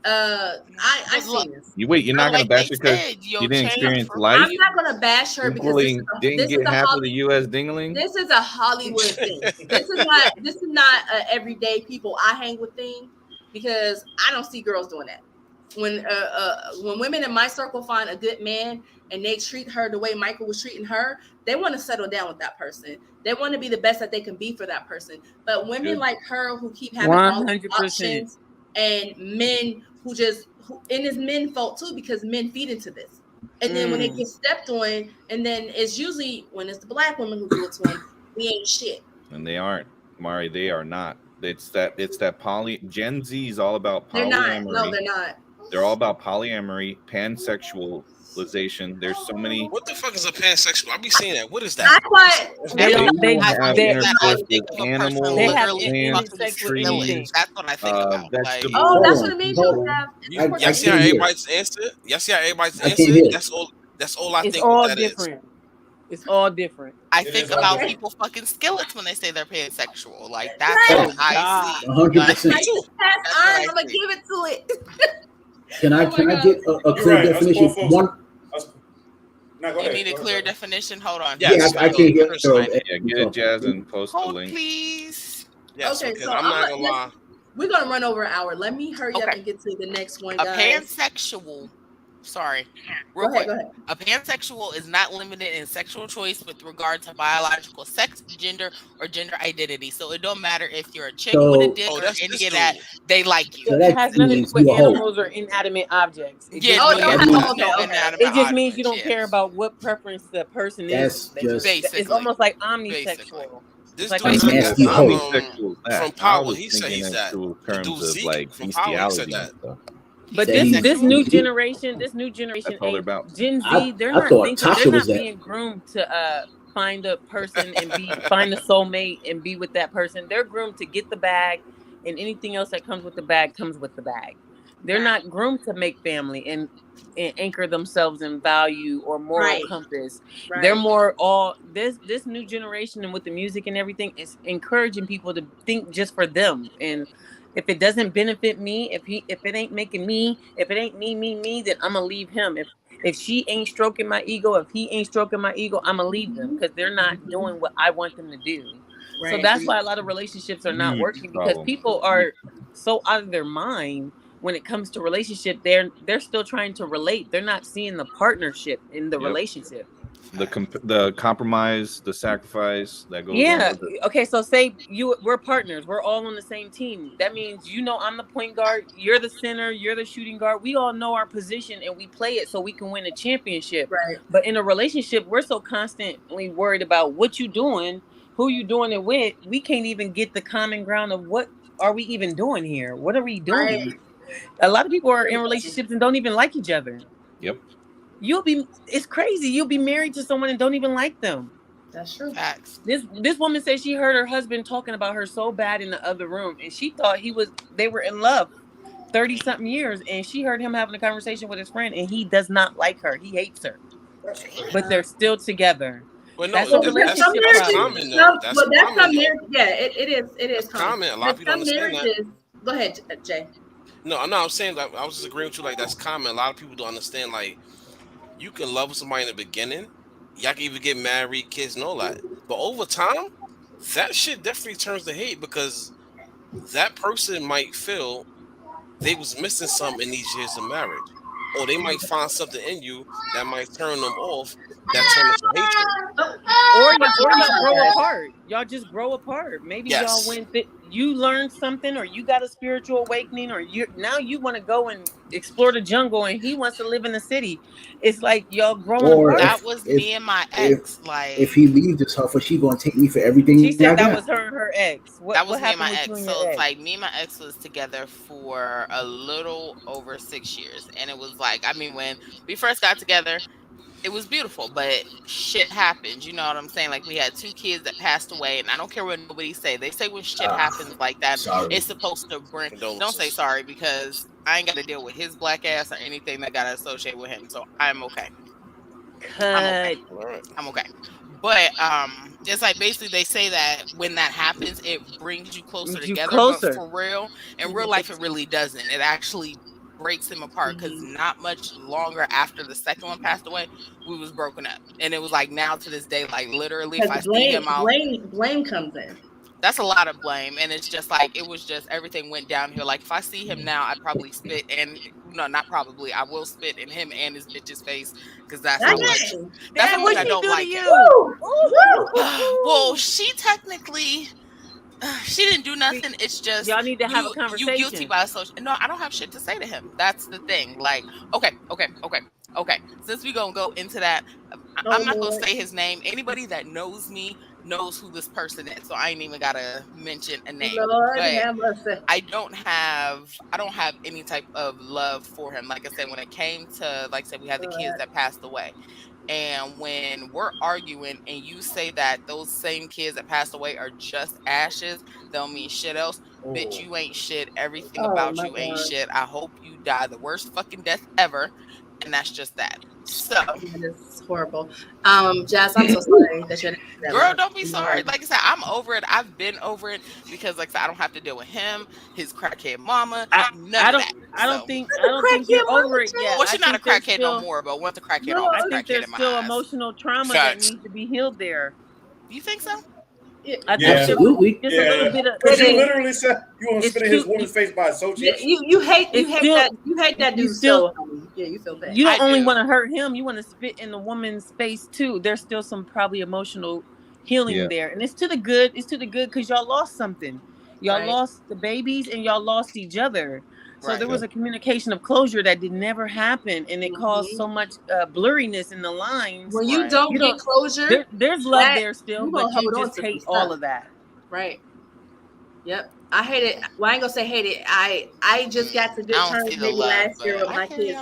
I But look, seen this. You wait, you're not Like gonna bash they it because said, you'll you didn't change experience for life. I'm not gonna bash her because Dingling didn't get half of the U.S. dingling. This is a Hollywood thing. This is not a everyday people I hang with thing because I don't see girls doing that. When women in my circle find a good man and they treat her the way Michael was treating her, they want to settle down with that person. They want to be the best that they can be for that person. But women Good. like her who keep having all these 100%. options and men and it's men's fault too, because men feed into this. And then when they get stepped on, and then it's usually when it's the black women who do it to them, we ain't shit. And they aren't, Mari. They are not. It's that poly. Gen Z is all about They're polyamory. not. No, they're not. They're all about polyamory, pansexualization. There's so many. What the fuck is a pansexual? I be seeing that. What is that? That's why They don't. They have they intercourse with animals, they have plants, sex with trees, anything. That's what I think about. Like, vegetables. oh, that's what it means. You have Y'all see how everybody's answer? Y'all see how everybody's I can't answer? hear it. That's all I It's think all that different. It's all different. I It think is about okay. people fucking skillets when they say they're pansexual. Like that's Right. what I see. 100%. I just pass That's on. what I I'm gonna see. give it to it. Can I Oh my can I God. get a You're clear right. Us definition? poor folks- One, No, go You ahead. need a Go ahead, clear go ahead. definition. Hold on. Yes. I can't hear it. So, Yeah, get it, Jazz, and post the Hold, link. please. Yes, Okay, because so I'm not gonna lie. We're gonna run over an hour. Let me hurry up Okay. and get to the next one, A guys. pansexual. Sorry. Go Real ahead. quick. Go ahead. A pansexual is not limited in sexual choice with regard to biological sex, gender, or gender identity. So it don't matter if you're a chick with a So- dick Oh, or that's any this of that. dude. They like you. So It that has nothing to means do with you a hoe. animals or inanimate objects. It Yeah, just Oh, means- no, Yeah, no, yeah. okay, okay. inanimate it just means you don't objects, care yes. about what preference the person That's is. just Basically. It's almost like Basically. omnisexual. This Like dude a said nasty that. hoe. Omnisexual is that. From I Power, was he said thinking he's in that. actual The terms dude of Zeke like from Power, he said bestiality that. and stuff. But That this he's- this new he- generation, That's all they're about. Gen Z, I they're not thought thinking, Tasha they're was not that. being groomed to find a person and find a soulmate and be with that person. They're groomed to get the bag, and anything else that comes with the bag comes with the bag. They're not groomed to make family and anchor themselves in value or moral Right. compass. Right. They're more all this new generation, and with the music and everything, is encouraging people to think just for them. And if it doesn't benefit me, if it ain't making me, if it ain't me, then I'm gonna leave him. If she ain't stroking my ego, if he ain't stroking my ego, I'm gonna leave them because they're not doing what I want them to do. So Right. that's why a lot of relationships are not Huge working, because problem. people are so out of their mind when it comes to relationship. They're still trying to relate. They're not seeing the partnership in the Yep. relationship. The compromise, the sacrifice that goes Yeah. on with it. Okay. So say we're partners. We're all on the same team. That means I'm the point guard. You're the center. You're the shooting guard. We all know our position and we play it so we can win a championship. Right. But in a relationship, we're so constantly worried about what you doing, who you doing it with. We can't even get the common ground of what are we even doing here? What are we doing? Right. A lot of people are in relationships and don't even like each other. Yep. It's crazy. You'll be married to someone and don't even like them. That's true. Facts. This woman said she heard her husband talking about her so bad in the other room, and she thought they were in love 30-something years, and she heard him having a conversation with his friend, and he does not like her. He hates her. But they're still together. Well, no, That's that's, a relationship Some marriages, common though. some, That's but that's common, some though. marriages. Yeah, it is. It is That's common. A lot of But people some don't understand that. marriages. Go ahead, Jay. No, I'm saying that I was just agreeing with you. Like that's common. A lot of people don't understand. Like you can love somebody in the beginning. Y'all can even get married, kids, and all that. But over time, that shit definitely turns to hate because that person might feel they was missing something in these years of marriage, or they might find something in you that might turn them off. That turns to hatred. Or y'all grow apart. Y'all just grow apart. Maybe Yes. y'all you learned something, or you got a spiritual awakening, or you want to go and explore the jungle, and he wants to live in the city. It's like y'all growing Or apart. That was me and my ex. Like If he leaves this house, she gonna take me for everything. She said I that got. was her and her ex. What that was me and happened my with ex. you and So your it's ex? like me and my ex was together for a little over 6 years, and it was like, I mean, when we first got together, it was beautiful, but shit happened. You know what I'm saying? Like we had 2 kids that passed away, and I don't care what nobody say. They say when shit happens like that, Sorry. it's supposed to bring. Condolences. Don't say sorry because I ain't got to deal with his black ass or anything that got to associate with him. So I'm okay. Cut. All right. I'm okay. But it's like basically they say that when that happens, it brings you closer Brings you together. closer. But for real, in real life, it really doesn't. It actually breaks them apart because not much longer after the second one passed away, we was broken up, and it was like now to this day, like literally, if I see him out, blame comes in. that's a lot of blame, and it's just like it was just everything went downhill. Like if I see him now, I'd probably spit, and no, not probably, I will spit in him and his bitch's face because that's how much. That's how much I don't like it. Woo! Well, she technically She didn't do nothing. It's just y'all need to have a you conversation. guilty by association. No, I don't have shit to say to him. That's the thing. Like, okay. Since we gonna go into that, I'm not gonna say his name. Anybody that knows me knows who this person is, so I ain't even gotta mention a name. Lord But have mercy. I don't have any type of love for him. Like I said, when it came to, like I said, we had the kids that passed away. And when we're arguing and you say that those same kids that passed away are just ashes, don't mean shit else. Bitch, you ain't shit. Everything about you ain't shit. I hope you die the worst fucking death ever. And that's just that. So it's horrible. Jazz, I'm so sorry that you're that girl, don't be sorry. Like I said, I'm over it. I've been over it because, like I said, I don't have to deal with him, his crackhead mama. I don't think you're over it yet. Well, she's not a crackhead no more, but once a crackhead, I think there's still emotional trauma that needs to be healed there. You think so? Absolutely. Just a little bit of. But you literally said you want to spit in his woman's face by association. You hate that dude. Still, yeah, you feel bad. You don't only want to hurt him; you want to spit in the woman's face too. There's still some probably emotional healing there, and it's to the good. It's to the good because y'all lost something. Y'all lost the babies, and y'all lost each other. So there was a communication of closure that did never happen, and it caused so much blurriness in the lines. When you don't get closure, there's love there still, but you just hate all of that. Right. Yep. I hate it. Well, I ain't gonna say hate it. I just got to good terms maybe last year with my kids,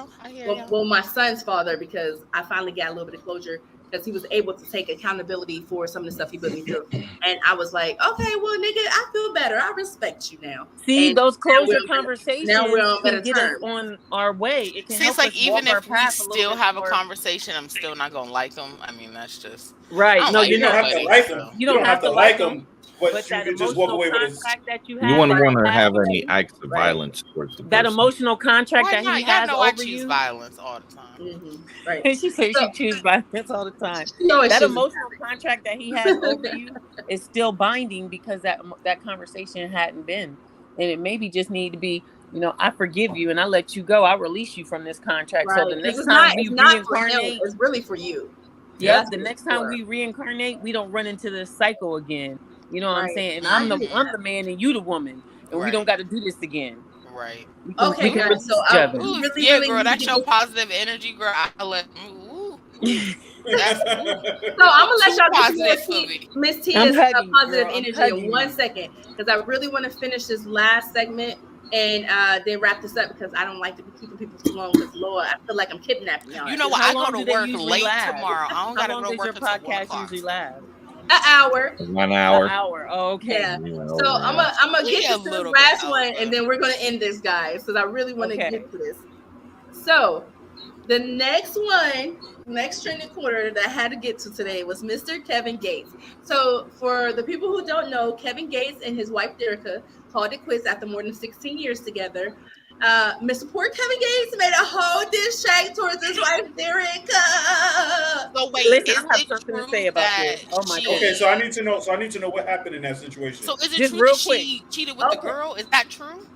well, my son's father, because I finally got a little bit of closure because he was able to take accountability for some of the stuff he put me through. And I was like, okay, well, nigga, I feel better. I respect you now. See, and those closure conversations now we're on better get us on our way. It can it's like even if we still have a conversation, I'm still not gonna like them. I mean, that's just right. No, you don't have to like them. You don't have to like them. But you can just walk away with that you wouldn't want to have any acts of violence towards the person. That emotional contract that he has over you. You. Violence all the time. Mm-hmm. Right. She says she chooses violence all the time. That emotional contract that he has over you is still binding because that conversation hadn't been, and it maybe just need to be. You know, I forgive you and I let you go. I release you from this contract. Right. So the next time we reincarnate, it's really for you. Yeah, the next time we reincarnate, we don't run into this cycle again. You know what I'm saying? And I'm the man and you the woman, and we don't got to do this again. Right. Okay, girl. So girl, that's your positive energy, girl. I'll let. So I'm gonna let y'all get Miss T is positive energy in 1 second because I really want to finish this last segment and then wrap this up because I don't like to be keeping people too long because Lord, I feel like I'm kidnapping y'all. You know what? I go to work late tomorrow. I don't gotta go to work until 1 o'clock. How long does your podcast usually last? An hour. 1 hour. An hour. Oh, okay. Yeah. So I'm gonna get to the last one and then we're gonna end this, guys, because I really want to get to this. So the next trending quarter that I had to get to today was Mr. Kevin Gates. So for the people who don't know, Kevin Gates and his wife Derica called it quits after more than 16 years together. Mr. Poor Kevin Gates made a whole diss track towards his wife Derica. So wait, listen, I have something to say about this. Oh my God. Okay, so I need to know what happened in that situation. So is it true that she cheated with the girl? Is that true?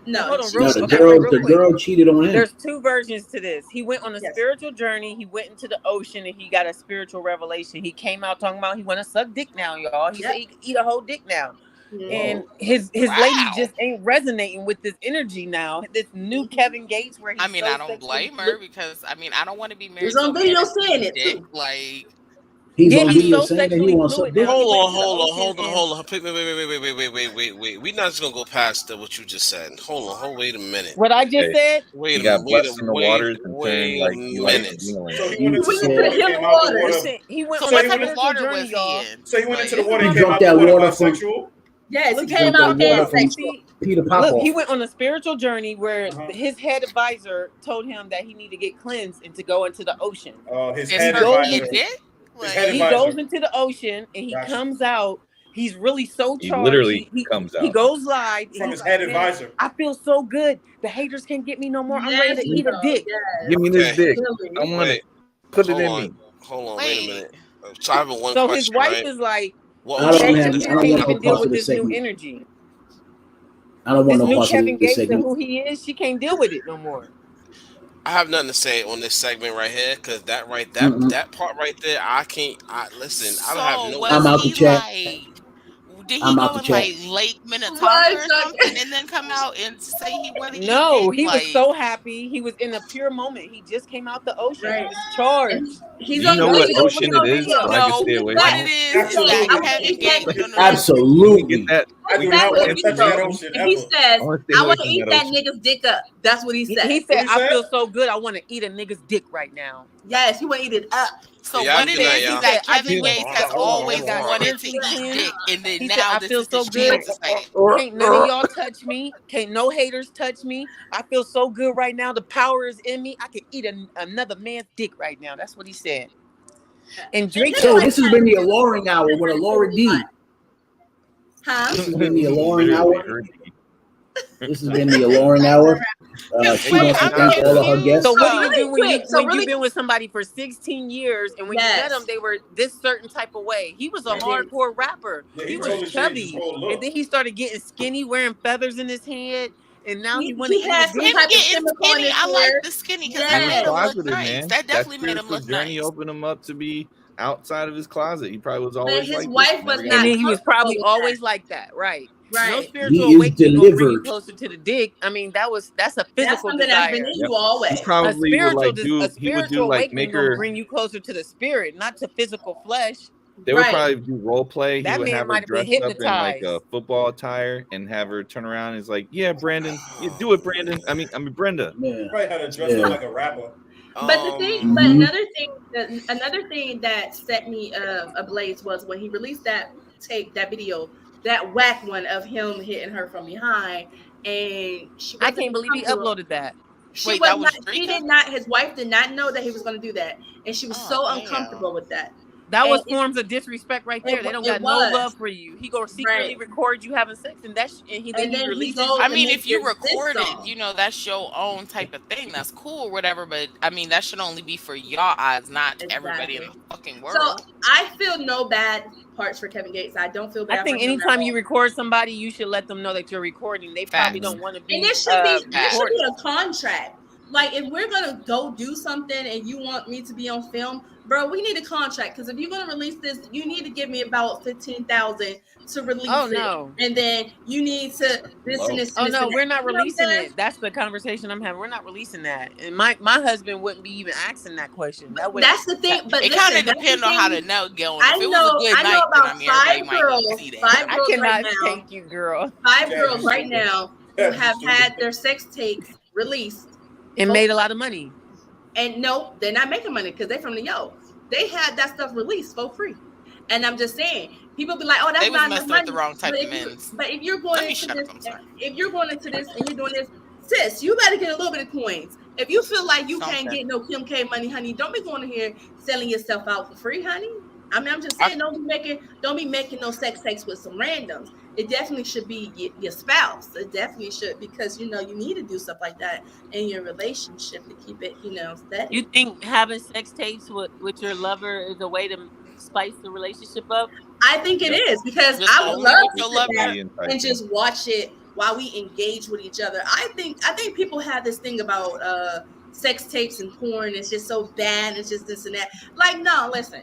No, hold on, the girl cheated on him. There's two versions to this. He went on a spiritual journey. He went into the ocean and he got a spiritual revelation. He came out talking about he want to suck dick now, y'all. He said he can eat a whole dick now. Whoa. And his lady just ain't resonating with this energy now. This new Kevin Gates, where I don't blame her because I don't want to be married. He's on video saying it too. Like. He's on video saying that he wants something. Hold on. Wait. We're not just gonna go past what you just said. Hold on. Wait a minute. What I just said? Wait a minute. Wait a minute. So he went into the water. He went so what type of water was he in? So he went into the water and came out that water sexual. Yes, he came out there Peter Popoff. Look, he went on a spiritual journey where his head advisor told him that he needed to get cleansed and to go into the ocean. His head advisor. He goes into the ocean and he comes out. He's really so charged. He literally comes out. He goes live from his head advisor. I feel so good. The haters can't get me no more. I'm ready to eat a dick. Give me this dick. I want it. Put it in me. Hold on. Wait a minute. So I have one question. So his wife is like, I can't even deal with this new energy. I don't want no Kevin Gates and who he is. She can't deal with it no more. I have nothing to say on this segment right here because that part right there, I can't. Listen, I don't have no. I'm out the chat. Did he I'm go out the in like chat. Lake Minnetonka Right, or Chuck. something and then come out and say he wanted to No, eat he dick? was Like, so happy. He was in a pure moment. He just came out the ocean. Right. He was charged. And he's Do you on know That what was video. ocean He's it on is? video. So I can no, stay away what from it it. is that Absolutely. Kevin Gates. No. Can we Absolutely. get that? I do That's not what want he to touch goes. that ocean And he ever. says, I want to stay I away want to from eat that that ocean. nigga's dick up. That's what he He said. said, What he I said? feel so good. I want to eat a nigga's dick right now. Yes, he want to eat it up. So Yeah, what I it get that, is y'all. that He said, I Kevin just- Gates has always I got wanted to spiritually eat cleansed. dick, and then He said, now I this feel is so his good. chance to say it. Can't none of y'all touch me. Can't no haters touch me. I feel so good right now. The power is in me. I can eat another man's dick right now. That's what he said. And Drake So said, this has been the alluring hour with Laura D. Huh? This has been the alluring Literally hour. heard you. This has been the alluring hour. She Wait, wants to I'm thank all of her confused. guests. so what do really you do when quick, you so when really- you've been with somebody for 16 years and when you met Yes. them they were this certain type of way? He was a They did. hardcore rapper. Yeah, He totally was changed chubby, his whole look. and then he started getting skinny, wearing feathers in his head, and now he He wanted to eat has a some dick. Him type of getting chemical in skinny, his I like hair. the skinny because Yes. that He was made him look closeted, nice. man. That definitely made him spiritual look journey nice. opened him up to be outside of his closet. He probably was But always his like wife this. was Never got not And it. then he was probably comfortable with always like that, right? No Right. spiritual He is awakening gonna bring you delivered. closer to the dick. I mean, that's a That's physical something that's been desire. in Yep. you always. He A probably would like spiritual, do. a He would do spiritual like awakening make gonna her. bring you closer to the spirit, not to physical flesh. They would Right. probably do role play. He That would man have her might have been dressed up in like a hypnotized. football attire and have her turn around and he's like, "Yeah, Brandon, you do it, Brandon. I mean Brenda." Yeah. Probably had to dress Yeah. up like a rapper. But the thing, but Mhm. another thing that set me ablaze was when he released that tape, that video, that whack one of him hitting her from behind, and she. I wasn't can't believe he comfortable. uploaded that. She Wait, was that was not. She Drake? did not. His wife did not know that he was going to do that, and she was Oh, so damn. uncomfortable with that. That was And it- forms of disrespect right there. They don't got it no was. love for you. He gonna secretly Right. record you having sex, and then And he then he releases. goes I and mean, makes if you this record it, song. you know, that's your own type of thing. That's cool, whatever. But I mean, that should only be for y'all eyes, not everybody in Exactly. the fucking So world. I feel no bad parts for Kevin Gates. I don't feel bad. I think for him at anytime you all. record somebody, you should let them know that you're recording. They probably Facts. don't want to be. And there should be recorded. a contract. Like if we're gonna go do something and you want me to be on film, bro, we need a contract. Because if you're gonna release this, you need to give me about 15,000 to release Oh it. no. And then you need to this and this. Oh and this no, and we're that. not You know what I'm releasing saying? it. That's the conversation I'm having. We're not releasing that. And my husband wouldn't be even asking that question. That would. That's the thing. But It listen, kind of that's the depends on how the thing. night going. I If it know. was a good I know night, then about I mean, everybody five might girls. want to see that. Five I girls cannot right now. take you, girl. Five Yeah, girls you right stupid. now Yeah, who have you had stupid. their sex tapes released. And made a lot of money. And no, they're not making money because they're from the Yo. They had that stuff released for free. And I'm just saying, people be like, "Oh, that's They was not enough messing money." with the wrong type But of if you- men's. But if you're Let going me into shut this, up, I'm sorry. if you're going into this and you're doing this, sis, you better get a little bit of coins. If you feel like you can't Something. get no Kim K money, honey, don't be going here selling yourself out for free, honey. I mean, I'm just saying, don't be making no sex tapes with some randoms. It definitely should be your spouse. It definitely should, because you need to do stuff like that in your relationship to keep it, steady. You think having sex tapes with your lover is a way to spice the relationship up? I think it is, because Just I would only love with to your sit lover? back Enticing. and just watch it while we engage with each other. I think people have this thing about sex tapes and porn. It's just so bad. It's just this and that. Like, no, listen.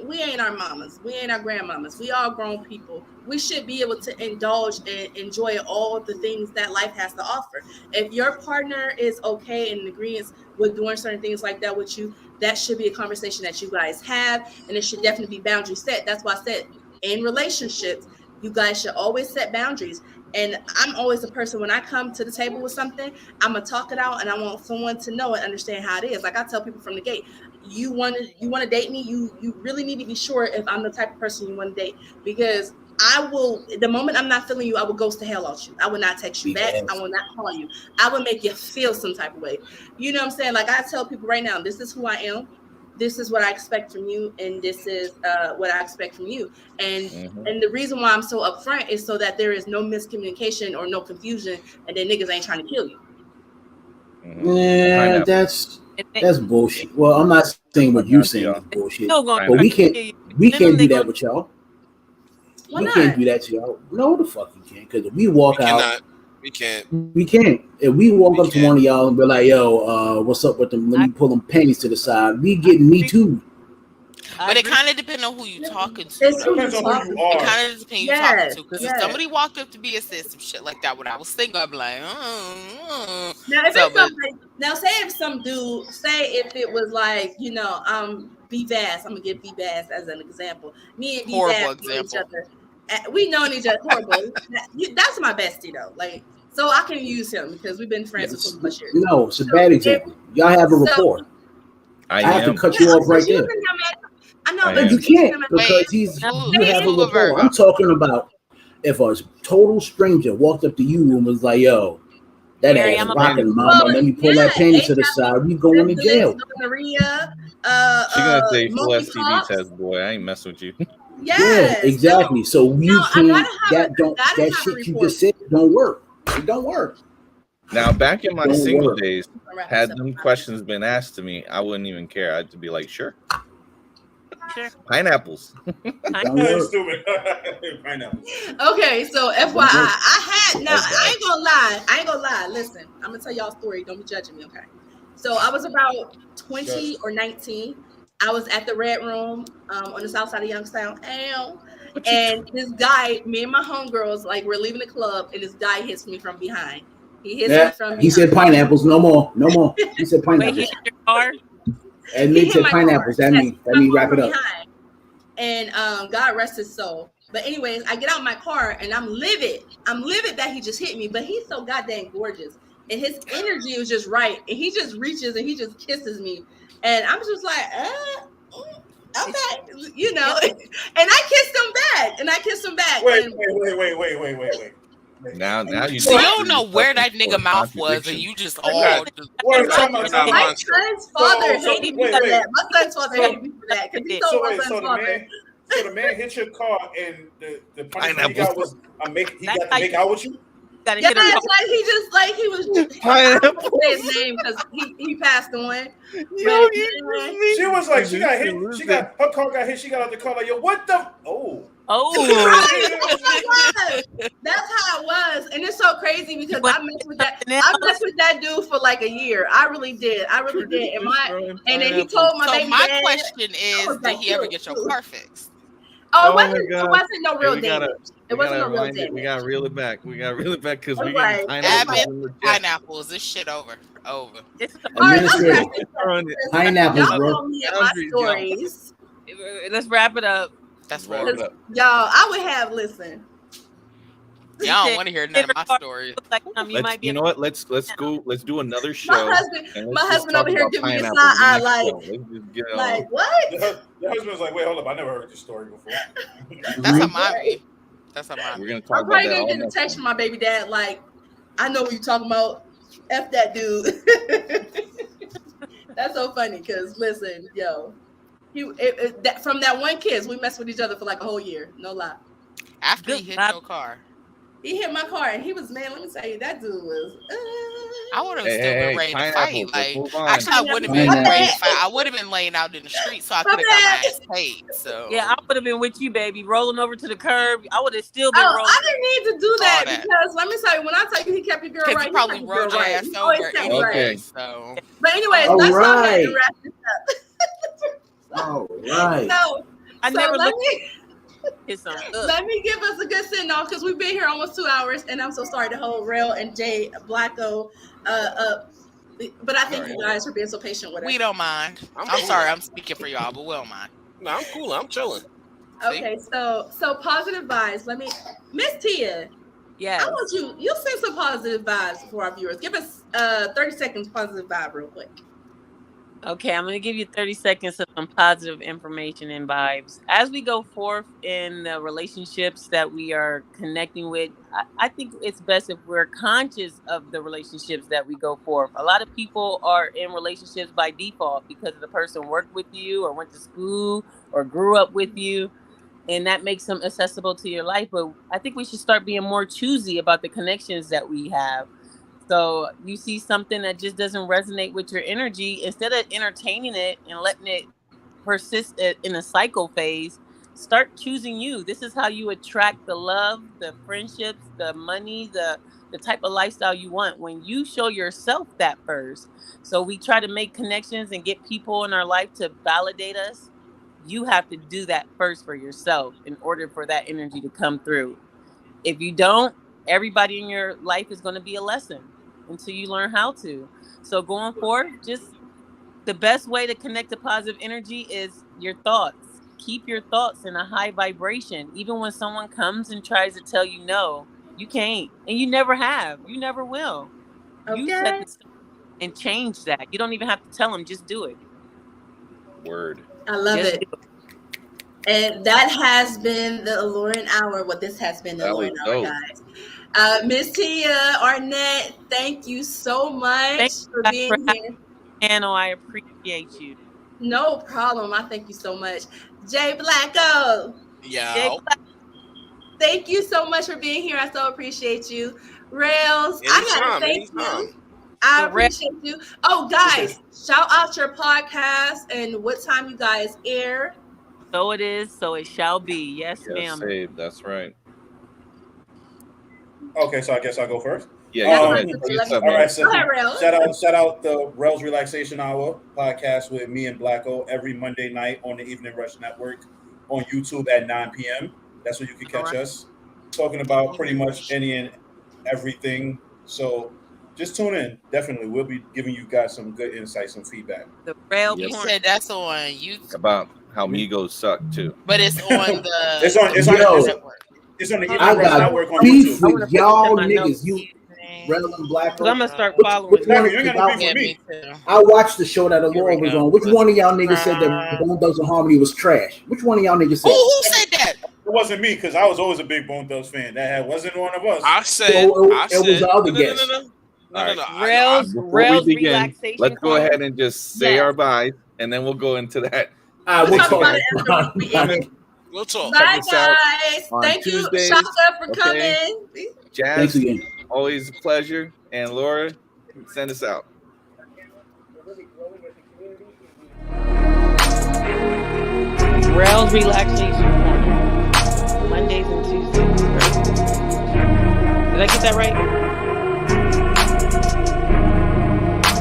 We ain't our mamas. We ain't our grandmamas. We all grown people. We should be able to indulge and enjoy all the things that life has to offer. If your partner is okay and in agreement with doing certain things like that with you, that should be a conversation that you guys have, and it should definitely be boundaries set. That's why I said in relationships, you guys should always set boundaries. And I'm always a person, when I come to the table with something, I'm gonna talk it out, and I want someone to know and understand how it is. Like I tell people from the gate, you want to date me, you really need to be sure if I'm the type of person you want to date, because I will, the moment I'm not feeling you, I will ghost the hell out you. I will not text you back. I will not call you. I will make you feel some type of way. You know what I'm saying? Like I tell people right now, this is who I am. This is what I expect from you, and this is what I expect from you. And the reason why I'm so upfront is so that there is no miscommunication or no confusion, and then niggas ain't trying to kill you. Yeah, that's bullshit. Well, I'm not saying what you're saying is bullshit, but we can't do that with y'all. Why We not? can't do that to y'all. No, the fuck you can't. Because if we walk We out, cannot. We can't. we can't. If we walk We up to one of y'all and be like, "Yo, what's up with them? Let me pull them panties to the side." We getting me too. But it kind of depends on who you talking to. It's though. who you Depends on who talking you to. It are. kind of depends who you Yes, talking to. Because if yes. somebody walked up to me and said some shit like that when I was single, I'd be like, Now, if So, it's something, now say if some dude, say if it was like, you know, B Bass, I'm gonna give B Bass as an example. Me and B Horrible Bass know each example. other. We known each other horrible. That's my bestie though. Like, so I can use him because we've been friends for so much years. No, it's a bad example. Y'all have a rapport. I I have to am. cut you off right Using there. him I know, I but am. You can't Wait, because you have a rapport. I'm talking about if a total stranger walked up to you and was like, "Yo, that Mary, ass I'm a- rocking, mama. Let me pull that panty to the side. We going to jail." Maria, She's gonna say full Monkey STD Pops. test, boy. I ain't messing with you. Yeah, exactly. So you I can't. gotta have That a shit you report. just said don't work. It don't work. Now, back in my Don't single work. days, had them questions been asked to me, I wouldn't even care. I'd be like, sure. Sure. Pineapples. Don't work. Stupid. Pineapple. Okay, so FYI, I ain't gonna lie. Listen, I'm gonna tell y'all a story. Don't be judging me, okay? So I was about 20 or 19. I was at the Red Room on the south side of Youngstown. And this guy, me and my homegirls, like we're leaving the club, and this guy hits me from behind. He hits me from behind. He said pineapples. No more. No more. He said Wait, pineapples. hit your car? And He me hit said my pineapples. car. That Yes, mean my car wrap it from up. behind. And God rest his soul. But anyways, I get out my car and I'm livid. I'm livid that he just hit me, but he's so goddamn gorgeous. And his energy was just right. And he just reaches and he just kisses me. And I'm just like, okay, you know. And I kissed him back. Wait. Now you So you don't know where that nigga mouth was, and you just all. What? Talking about- My son's father So, hated me wait, for wait. that. My son's father hated me for that because he told my son's father. So the man hit your car and the punishment he Pineapples. got was he That's got to how make you- out with you. Gotta Yeah, hit him. he was. I don't want to say his name because he passed on. Yo, She was like, she got hit. Her car got hit. She got out the car like, yo, what the? Oh. That's how it was, and it's so crazy because I messed with that dude for like a year. I really did. And then he told my So baby my dad, question is, did he ever get your car fixed? Oh, my it God. wasn't no real We gotta- damage. It wasn't no real damage. We gotta reel it back. Because we Right. got Abbott, pineapples. This shit over. Administrative. Pineapples, Y'all bro. know me and my stories. Let's wrap it up. That's Wrap right. it up. Y'all, I would have Y'all don't want to hear none of my stories. You know what? Let's go. Let's do another show. My husband talk over here about giving me a pineapples side eye, the like, next show. Let's just get it like on. what? Your husband's like, wait, hold up, I never heard this story before. That's a mine. That's a mine. We're gonna talk I'm probably about that gonna all get a next text from my baby dad, like, I know what you're talking about. F that dude. That's so funny because listen, yo, from that one kiss, we messed with each other for like a whole year. No lie. After he hit your car. He hit my car and he was, man, let me tell you, that dude was. I would have still been ready to fight. Like, actually, I wouldn't have been Pineapple. ready to fight. I would have been laying out in the street, so I could have got my ass paid. So Yeah, I would have been with you, baby, rolling over to the curb. I would have still been rolling. I didn't need to do that, All that. because let me tell you, when I tell you he kept your girl because right, you probably kept your rolled your girl right. ass He always over kept anyway. Okay. So But anyways, All let's go ahead right. and wrap this up. All right. So, I never let looked me at some. let me give us a good send off because we've been here almost 2 hours, and I'm so sorry to hold Rail and Jay Blacko up. But I thank you guys for being so patient with us. we don't mind. I'm cool. sorry, I'm speaking for y'all, but we don't mind. No, I'm cool. I'm chilling. Okay, so positive vibes. Let me, Miss Tia. Yes. I want you say some positive vibes for our viewers. Give us 30 seconds positive vibe real quick. Okay, I'm going to give you 30 seconds of some positive information and vibes. As we go forth in the relationships that we are connecting with, I think it's best if we're conscious of the relationships that we go forth. A lot of people are in relationships by default because the person worked with you or went to school or grew up with you, and that makes them accessible to your life. But I think we should start being more choosy about the connections that we have. So you see something that just doesn't resonate with your energy, instead of entertaining it and letting it persist in a cycle phase, start choosing you. This is how you attract the love, the friendships, the money, the type of lifestyle you want, when you show yourself that first. So we try to make connections and get people in our life to validate us, you have to do that first for yourself in order for that energy to come through. If you don't, everybody in your life is going to be a lesson until you learn how to. So going forward, just the best way to connect to positive energy is your thoughts. Keep your thoughts in a high vibration. Even when someone comes and tries to tell you no, you can't. And you never have. You never will. You set the stage and change that. You don't even have to tell them. Just do it. Word. I love Just it. And that has been the Alluring Hour. Well, this has been the That was Alluring Hour, dope. guys. Miss Tia Arnett, thank you so much Thank for you being for here. Anno, I appreciate you. No problem. I thank you so much. Jay Blacko. Yeah. Thank you so much for being here. I so appreciate you. Rails, I gotta thank you. I appreciate you. Oh, guys, shout out your podcast and what time you guys air. So it is, so it shall be. Yes, ma'am. Saved. That's right. Okay, so I guess I'll go first. Yeah, go ahead. All right, so Go ahead, Rails. shout out the Rails Relaxation Hour podcast with me and Blacko every Monday night on the Evening Rush Network on YouTube at 9 p.m. That's where you can catch us talking about pretty much any and everything. So just tune in. Definitely, we'll be giving you guys some good insights and feedback. The Rail You said that's on YouTube, About how Migos suck too. but it's on the. It's on the Evening I Rush got Network on beef YouTube. with y'all niggas. You Relevant Black. I'm gonna start following. Which one You ain't got no beef with me. I watched the show that Allura was on. Which one of y'all niggas said that Bone Thugs and Harmony was trash? Which one of y'all niggas said? Who said that? It wasn't me because I was always a big Bone Thugs fan. That wasn't one of us. I said. It was the other guest. Rails begin, relaxation. let's go ahead and just say our byes, and then we'll go into that. We'll talk about it after we end. We'll talk. Bye, guys. Thank you, Tuesdays. Shaka, for coming. Jazz, Thanks again. always a pleasure. And Laura, send us out. Rails relaxation corner. Mondays and Tuesdays. Did I get that right?